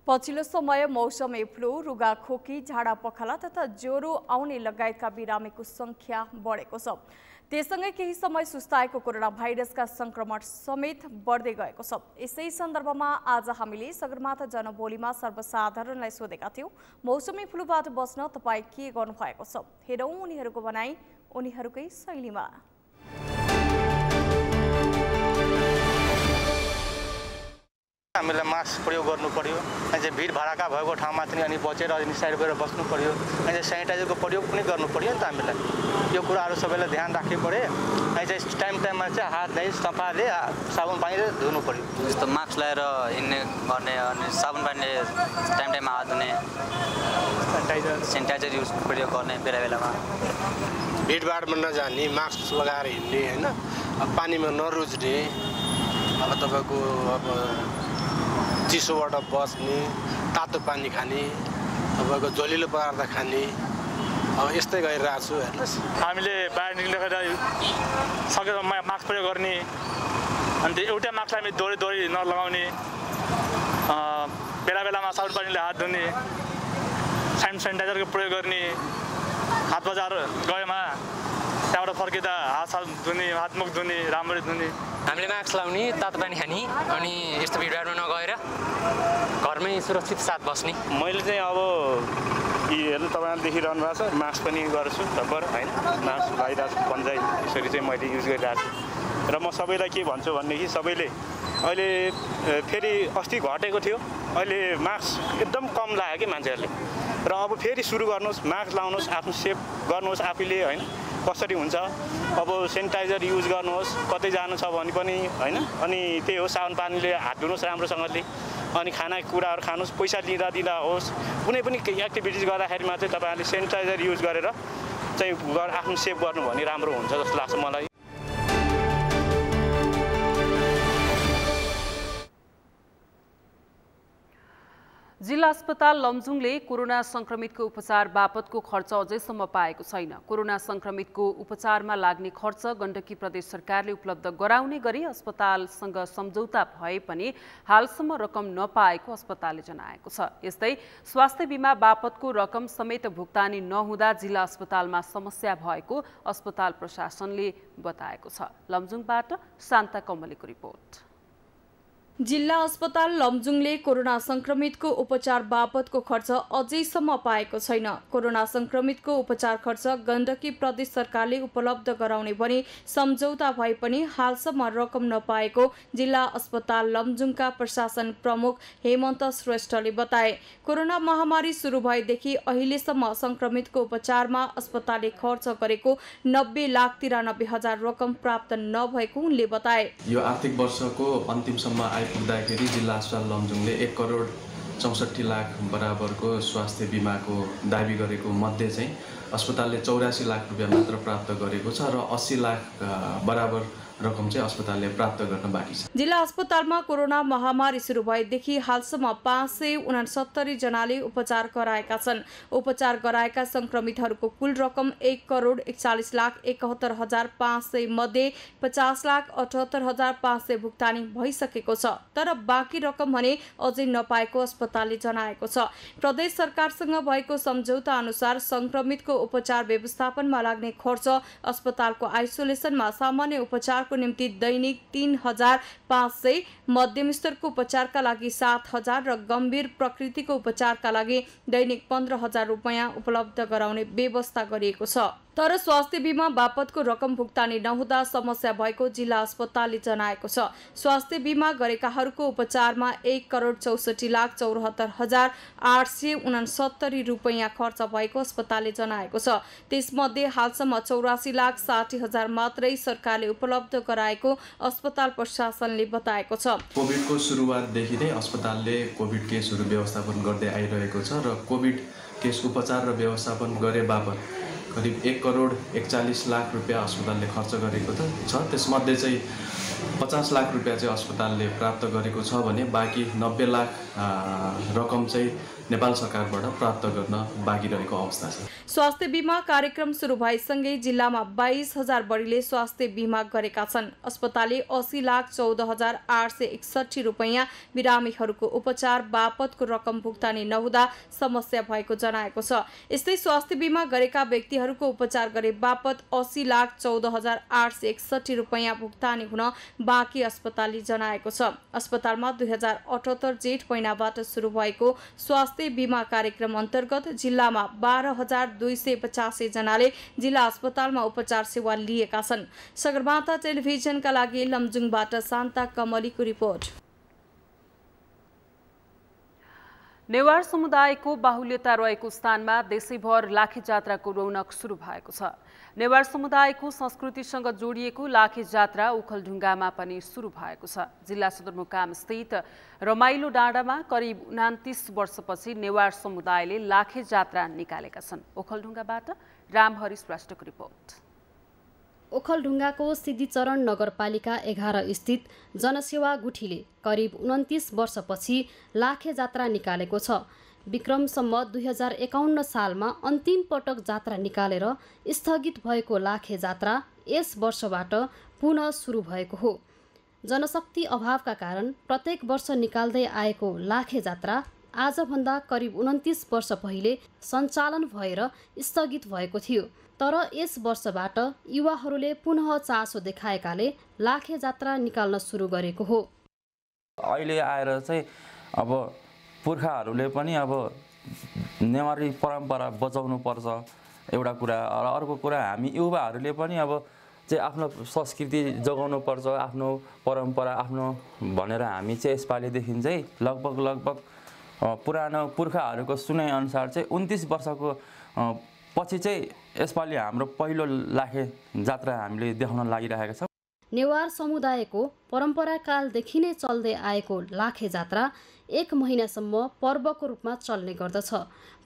पछिल्लो समय मौसमी फ्लू, रुगाखोकी, झाडा पखाला तथा ज्वरो आउने लगायतका बिरामीको संख्या बढेको छ। त्यससँगै केही समय सुस्ताएको कोरोना भाइरसका संक्रमण समेत बढ्दै गएको छ। यसै सन्दर्भमा आज हामीले सगरमाथा जनबोलीमा सर्वसाधारणलाई सोधेका थियौं, मौसमी फ्लूबाट बस्न तपाईँ के गर्नुभएको छ? हेरौँ उनीहरूको भनाई उनीहरूकै शैलीमा। हामीलाई मास्क प्रयोग गर्नु पर्यो, अनि भिड भडका भएको ठाउँमा चाहिँ अनि बचेर अनि साइड गएर बस्नु पर्यो, अनि सेनिटाइजरको प्रयोग पनि गर्नु पर्यो नि त हामीलाई। यो कुराहरू सबैलाई ध्यान राख्नु पर्यो। अनि चाहिँ टाइममा चाहिँ हातलाई सफाले साबुन पानीले धुनु पर्यो। जस्तो मास्क लगाएर हिँड्ने गर्ने अनि साबुन पानीले टाइममा हात धुने, सेनिटाइजर युज प्रयोग गर्ने बेला बेलामा। भिडभाडमा नजाने, मास्क लगाएर हिँड्ने होइन, पानीमा नरुझ्ने, अब तपाईँको अब चिसोबाट बस्ने, तातो पानी खाने, तपाईँको झोलिलो पदार्थ खाने, अब यस्तै गरिरहेको छु हेर्नुहोस्। हामीले बाहिर निक्लेर सकेर मास्क प्रयोग गर्ने, अनि त्यो एउटै मास्कलाई हामी दोहोरी दोहोरी नलगाउने, बेला बेलामा साबुन पानीले हात धुने, सेनिटाइजरको प्रयोग गर्ने, हात बजार गएमा त्यहाँबाट फर्किँदा हात धुने, हात मुख धुने, राम्ररी धुने। हामीले मास्क लाउने, तातो पानी खाने, अनि यस्तो भिडभाडमा नगएर घरमै सुरक्षित साथ बस्ने। मैले चाहिँ अब हेर्नु तपाईँले देखिरहनु भएको छ, मास्क पनि गर्छु डब्बर होइन, मास्क लगाइरहेको छु, पन्जाइ यसरी चाहिँ मैले युज गरिरहेको छु। र म सबैलाई के भन्छु भनेदेखि सबैले अहिले फेरि अस्ति घटेको थियो, अहिले मास्क एकदम कम लाग्यो कि मान्छेहरूले। र अब फेरि सुरु गर्नुहोस्, मास्क लाउनुहोस्, आफ्नो सेफ गर्नुहोस् आफैले होइन, कसरी हुन्छ। अब सेनिटाइजर युज गर्नुहोस्, कतै जानु छ भने पनि होइन, अनि त्यही हो साबुन पानीले हात धुनुहोस् राम्रोसँगले, अनि खानेकुराहरू खानुहोस्, पैसा दिँदा होस्, कुनै पनि एक्टिभिटिज गर्दाखेरिमा चाहिँ तपाईँहरूले सेनिटाइजर युज गरेर चाहिँ आफ्नो सेभ गर्नु भने राम्रो हुन्छ जस्तो लाग्छ मलाई। जिल्ला अस्पताल लमजुङले कोरोना संक्रमितको उपचार बापतको खर्च अझैसम्म पाएको छैन। कोरोना संक्रमितको उपचारमा लाग्ने खर्च गण्डकी प्रदेश सरकारले उपलब्ध गराउने गरी अस्पतालसँग सम्झौता भए पनि हालसम्म रकम नपाएको अस्पतालले जनाएको छ। यस्तै स्वास्थ्य बीमा बापतको रकम समेत भुक्तानी नहुँदा जिल्ला अस्पतालमा समस्या भएको अस्पताल प्रशासनले बताएको छ। लमजुङबाट शान्ता कमलेको रिपोर्ट। जिल्ला अस्पताल लमजुङले कोरोना संक्रमितको उपचार बापतको खर्च अझैसम्म पाएको छैन। कोरोना संक्रमितको उपचार खर्च गण्डकी प्रदेश सरकारले उपलब्ध गराउने पनि सम्झौता भए पनि हालसम्म रकम नपाएको जिल्ला अस्पताल लमजुङका प्रशासन प्रमुख हेमन्त श्रेष्ठले बताए। कोरोना महामारी सुरु भएदेखि अहिलेसम्म संक्रमितको उपचारमा अस्पतालले खर्च गरेको 90,93,000 रकम प्राप्त नभएको उनले बताए। यो आर्थिक वर्षको अन्तिमसम्म पुग्दाखेरि जिल्ला अस्पताल लमजुङले 1,64,00,00,000 बराबरको स्वास्थ्य बिमाको दाबी गरेको मध्ये चाहिँ अस्पतालले 84 लाख रुपियाँ मात्र प्राप्त गरेको छ र 80 लाख बराबर रकम चाहिँ अस्पतालले प्राप्त गर्न बाँकी छ। जिल्ला अस्पतालमा कोरोना महामारी सुरु भएदेखि हालसम्म 569 जनाले उपचार गराएका छन्। उपचार गराएका संक्रमितहरूको कुल रकम 1,41,71,500 मध्ये 50,78,500 भुक्तानी भइसकेको छ। तर बाँकी रकम भने अझै नपाएको अस्पतालले जनाएको छ। प्रदेश सरकारसँग भएको सम्झौता अनुसार संक्रमितको उपचार व्यवस्थापनमा लाग्ने खर्च अस्पतालको आइसोलेसनमा सामान्य उपचार को निम्ति दैनिक 3,500, मध्यम स्तरको उपचारका लागि 7,000 र गम्भीर प्रकृतिको उपचारका लागि दैनिक 15,000 रुपैयाँ उपलब्ध गराउने व्यवस्था गरिएको छ। तर स्वास्थ्य बीमा बापतको रकम भुक्तानी नहुँदा समस्या भएको जिल्ला अस्पतालले जनाएको छ। स्वास्थ्य बीमा गरेकाहरूको उपचारमा 1,64,74,869 रुपैयाँ खर्च भएको अस्पतालले जनाएको छ। त्यसमध्ये हालसम्म 84,60,000 मात्रै सरकारले उपलब्ध गराएको अस्पताल प्रशासनले बताएको छ। कोभिडको सुरुवातदेखि नै अस्पतालले कोभिड केसहरू व्यवस्थापन गर्दै आइरहेको छ र कोभिड केस उपचार र व्यवस्थापन गरे बापत करिब 1,41,00,000 रुपियाँ अस्पतालले खर्च गरेको छ। त्यसमध्ये चाहिँ 50 लाख रुपियाँ चाहिँ अस्पतालले प्राप्त गरेको छ भने बाँकी 90 लाख रकम चाहिँ नेपाल सरकारबाट प्राप्त गर्न बाँकी रहेको अवस्था छ। स्वास्थ्य बीमा कार्यक्रम सुरु भएसँगै जिल्लामा 22,000 बढीले स्वास्थ्य बीमा गरेका छन्। अस्पतालले 80,14,861 रुपैयाँ बिरामीहरूको उपचार बापतको रकम भुक्तानी नहुँदा समस्या भएको जनाएको छ। यस्तै स्वास्थ्य बीमा गरेका व्यक्तिहरूको उपचार गरे बापत 80,14,861 रुपैयाँ भुक्तानी हुन बाँकी अस्पतालले जनाएको छ। अस्पतालमा 2078 जेठ महिनाबाट सुरु भएको स्वास्थ्य बीमा कार्यक्रम अन्तर्गत जिल्लामा 12,285 जनाले जिल्ला अस्पतालमा उपचार सेवा लिएका छन्। सगरमाथा टेलिभिजनका लागि लमजुङबाट शान्ता कमलीको रिपोर्ट। नेवार समुदायको बाहुल्यता रहेको स्थानमा देशैभर लाखे जात्राको रौनक सुरु भएको छ। नेवार समुदायको संस्कृतिसँग जोडिएको लाखे जात्रा ओखलढुङ्गामा पनि सुरु भएको छ। जिल्ला सदरमुकाम स्थित रमाइलो डाँडामा करिब 29 वर्षपछि नेवार समुदायले लाखे जात्रा निकालेका छन्। ओखलढुङ्गाबाट रामहरि श्रेष्ठको रिपोर्ट। ओखलढुङ्गाको सिद्धिचरण नगरपालिका 11 स्थित जनसेवा गुठीले करिब 29 वर्षपछि लाखे जात्रा निकालेको छ। विक्रमसम्म 2051 सालमा अन्तिम पटक जात्रा निकालेर स्थगित भएको लाखे जात्रा यस वर्षबाट पुनः सुरु भएको हो। जनशक्ति अभावका कारण प्रत्येक वर्ष निकाल्दै आएको लाखे जात्रा आजभन्दा करिब 29 वर्ष पहिले सञ्चालन भएर स्थगित भएको थियो। तर यस वर्षबाट युवाहरूले पुनः चासो देखाएकाले लाखे जात्रा निकाल्न सुरु गरेको हो। अहिले आएर चाहिँ अब पुर्खाहरूले पनि अब नेवारी परम्परा बचाउनु पर्छ एउटा कुरा, र अर्को कुरा हामी युवाहरूले पनि अब चाहिँ आफ्नो संस्कृति जोगाउनु पर्छ, आफ्नो परम्परा आफ्नो भनेर हामी चाहिँ यसपालिदेखि चाहिँ लगभग पुरानो पुर्खाहरूको सुनाइ अनुसार चाहिँ 29 वर्षको पछि चाहिँ यसपालि हाम्रो पहिलो लाखे जात्रा हामीले देखाउन लागिरहेका छौँ। नेवार समुदायको परम्पराकालदेखि नै चल्दै आएको लाखे जात्रा 1 महिनासम्म पर्वको रूपमा चल्ने गर्दछ।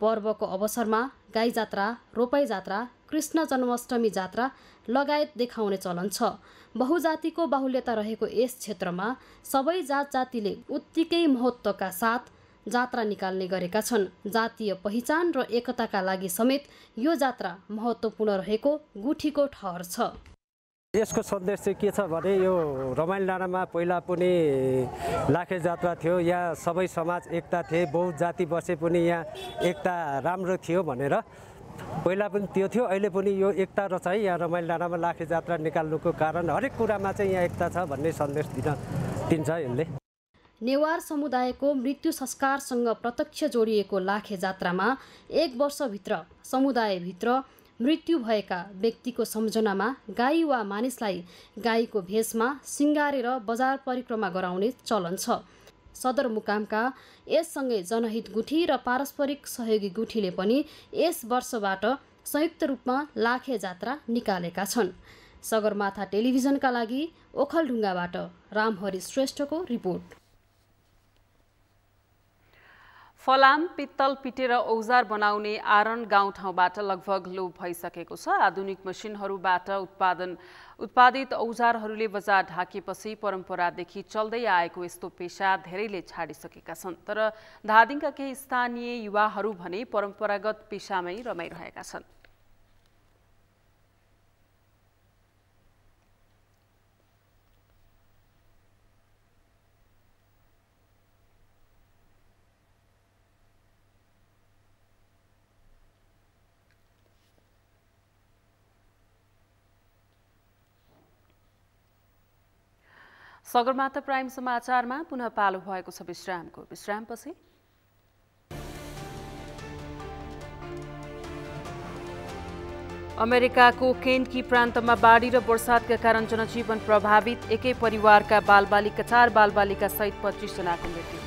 पर्वको अवसरमा गाई जात्रा, रोपाई जात्रा, कृष्ण जन्माष्टमी जात्रा लगायत देखाउने चलन छ। बहुजातिको बाहुल्यता रहेको यस क्षेत्रमा सबै जात जातिले उत्तिकै महत्त्वका साथ जात्रा निकाल्ने गरेका छन्। जातीय पहिचान र एकताका लागि समेत यो जात्रा महत्त्वपूर्ण रहेको गुठीको ठहर छ। यसको सन्देश चाहिँ के छ भने यो रमाइलो डाँडामा पहिला पनि लाखे जात्रा थियो, यहाँ सबै समाज एकता थिए, बहुत जाति बसे पनि यहाँ एकता राम्रो थियो भनेर पहिला पनि त्यो थियो। अहिले पनि यो एकता र चाहिँ यहाँ रमाइलो डाँडामा लाखे जात्रा निकाल्नुको कारण हरेक कुरामा चाहिँ यहाँ एकता छ भन्ने सन्देश दिन्छ यसले। नेवार समुदायको मृत्यु संस्कारसँग प्रत्यक्ष जोडिएको लाखे जात्रामा 1 वर्षभित्र समुदायभित्र मृत्यु भएका व्यक्तिको सम्झनामा गाई वा मानिसलाई गाईको भेषमा सिँगारेर बजार परिक्रमा गराउने चलन छ। सदरमुकामका यससँगै जनहित गुठी र पारस्परिक सहयोगी गुठीले पनि यस वर्षबाट संयुक्त रूपमा लाखे जात्रा निकालेका छन्। सगरमाथा टेलिभिजनका लागि ओखलढुङ्गाबाट रामहरि श्रेष्ठको रिपोर्ट। फलाम पित्तल पिटेर औजार बनाउने आरण गाउँठाउँबाट लगभग लोप भइसकेको छ। आधुनिक मसिनहरूबाट उत्पादित औजारहरूले बजार ढाकेपछि परम्परादेखि चल्दै आएको यस्तो पेशा धेरैले छाडिसकेका छन्। तर धादिङका केही स्थानीय युवाहरू भने परम्परागत पेशामै रमाइरहेका छन्। सगरमाथा प्राइम समाचारमा पुनः पालो भएको छ विश्रामको। विश्रामपछि अमेरिकाको केन्टकी प्रान्तमा बाढी र वर्षातका कारण जनजीवन प्रभावित। एकै परिवारका बालबालिका 4 बालबालिका सहित 25 जनाको मृत्यु।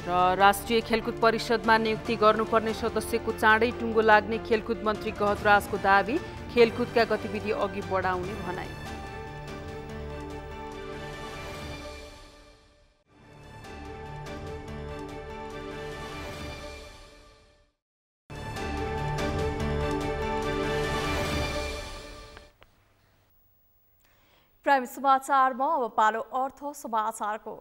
र राष्ट्रिय खेलकुद परिषदमा नियुक्ति गर्नुपर्ने सदस्यको चाँडै टुङ्गो लाग्ने खेलकुद मन्त्री गहतराजको दावी। खेलकुदका गतिविधि अघि बढाउने भनाई। प्राइम समाचारमा अब पालो अर्थ समाचारको।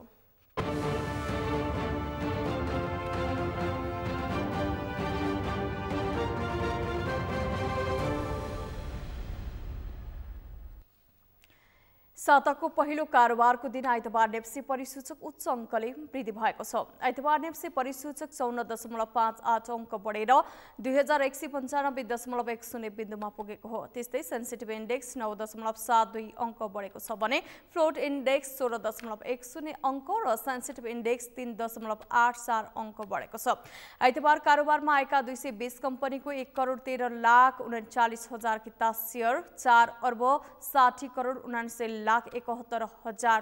साताको पहिलो कारोबारको दिन आइतबार नेप्सी परिसूचक उच्च अङ्कले वृद्धि भएको छ। आइतबार नेप्सी परिसूचक 54.58 अङ्क बढेर 2195.10 बिन्दुमा पुगेको हो। त्यस्तै सेन्सिटिभ इन्डेक्स 9.72 अङ्क बढेको छ भने फ्लोट इन्डेक्स 16.10 अङ्क र सेन्सिटिभ इन्डेक्स 3.84 अङ्क बढेको छ। आइतबार कारोबारमा आएका 220 कम्पनीको 1,39,39,000 किता सेयर 4,60,79,71,000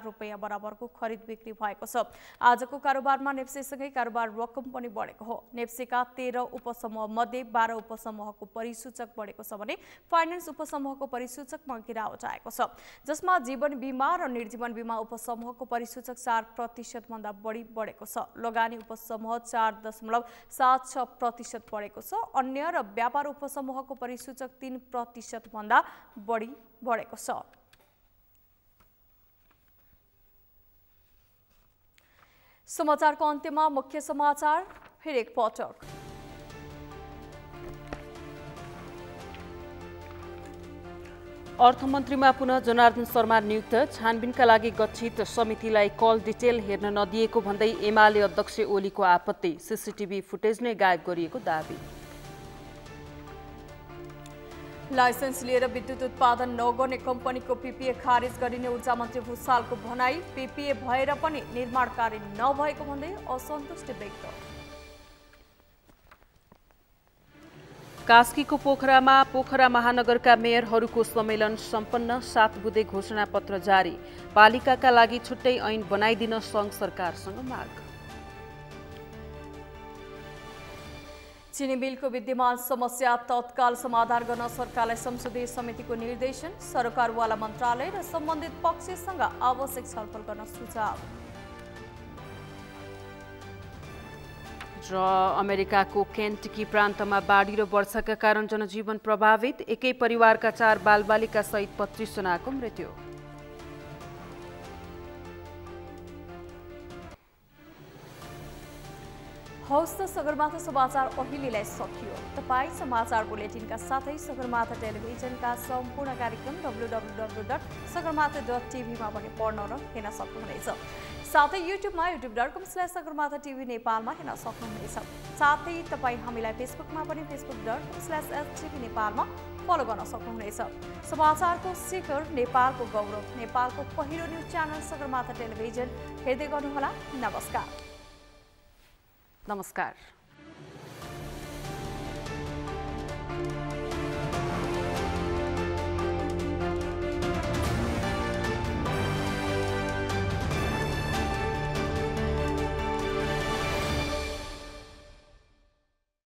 रुपैयाँ बराबरको खरिद बिक्री भएको छ। आजको कारोबारमा नेप्सीसँगै कारोबार रकम पनि बढेको हो। नेप्सीका 13 उपसमूह मध्ये 12 उपसमूहको परिसूचक बढेको छ भने फाइनान्स उपसमूहको परिसूचकमा गिरावट आएको छ, जसमा जीवन बीमा र निर्जीवन बीमा उपसमूहको परिसूचक 4% भन्दा बढी बढेको छ। लगानी उपसमूह 4.76% बढेको छ। अन्य र व्यापार उपसमूहको परिसूचक 3% भन्दा बढी बढेको छ। समाचारको अन्त्यमा मुख्य समाचार फेरि एक पटक। अर्थमन्त्रीमा पुनः जनार्दन शर्मा नियुक्त। छानबिनका लागि गठित समितिलाई कल डिटेल हेर्न नदिएको भन्दै एमाले अध्यक्ष ओलीको आपत्ति। सीसीटीभी फुटेज नै गायब गरिएको दावी। लाइसेन्स लिएर विद्युत उत्पादन नगर्ने कम्पनीको पीपीए खारेज गरिने ऊर्जा मन्त्री भुसालको भनाई। पीपीए भएर पनि निर्माण कार्य नभएको भन्दै असन्तुष्टि व्यक्त। कास्कीको पोखरामा पोखरा महानगरका मेयरहरूको सम्मेलन सम्पन्न। 7 बुँदे घोषणापत्र जारी। पालिकाका लागि छुट्टै ऐन बनाइदिन सङ्घ सरकारसँग माग। चिनी मिलको विद्यमान समस्या तत्काल समाधान गर्न सरकारलाई संसदीय समितिको निर्देशन। सरकारवाला मन्त्रालय र सम्बन्धित पक्षसँग आवश्यक छलफल गर्न सुझाव। र अमेरिकाको केन्टकी प्रान्तमा बाढी र वर्षाका कारण जनजीवन प्रभावित। एकै परिवारका 4 बालबालिका सहित 25 जनाको मृत्यु। हौस् त सगरमाथा समाचार अहिलेलाई सकियो। तपाईँ समाचार बुलेटिनका साथै सगरमाथा टेलिभिजनका सम्पूर्ण कार्यक्रम www.sagarmatha.tv मा पनि पढ्न र हेर्न सक्नुहुनेछ। साथै युट्युबमा youtube.com/sagarmatha.tv नेपालमा हेर्न सक्नुहुनेछ। साथै तपाईँ हामीलाई फेसबुकमा पनि facebook.com/stv नेपालमा फलो गर्न सक्नुहुनेछ। समाचारको शिखर, नेपालको गौरव, नेपालको पहिलो न्युज च्यानल सगरमाथा टेलिभिजन हेर्दै गर्नुहोला। नमस्कार।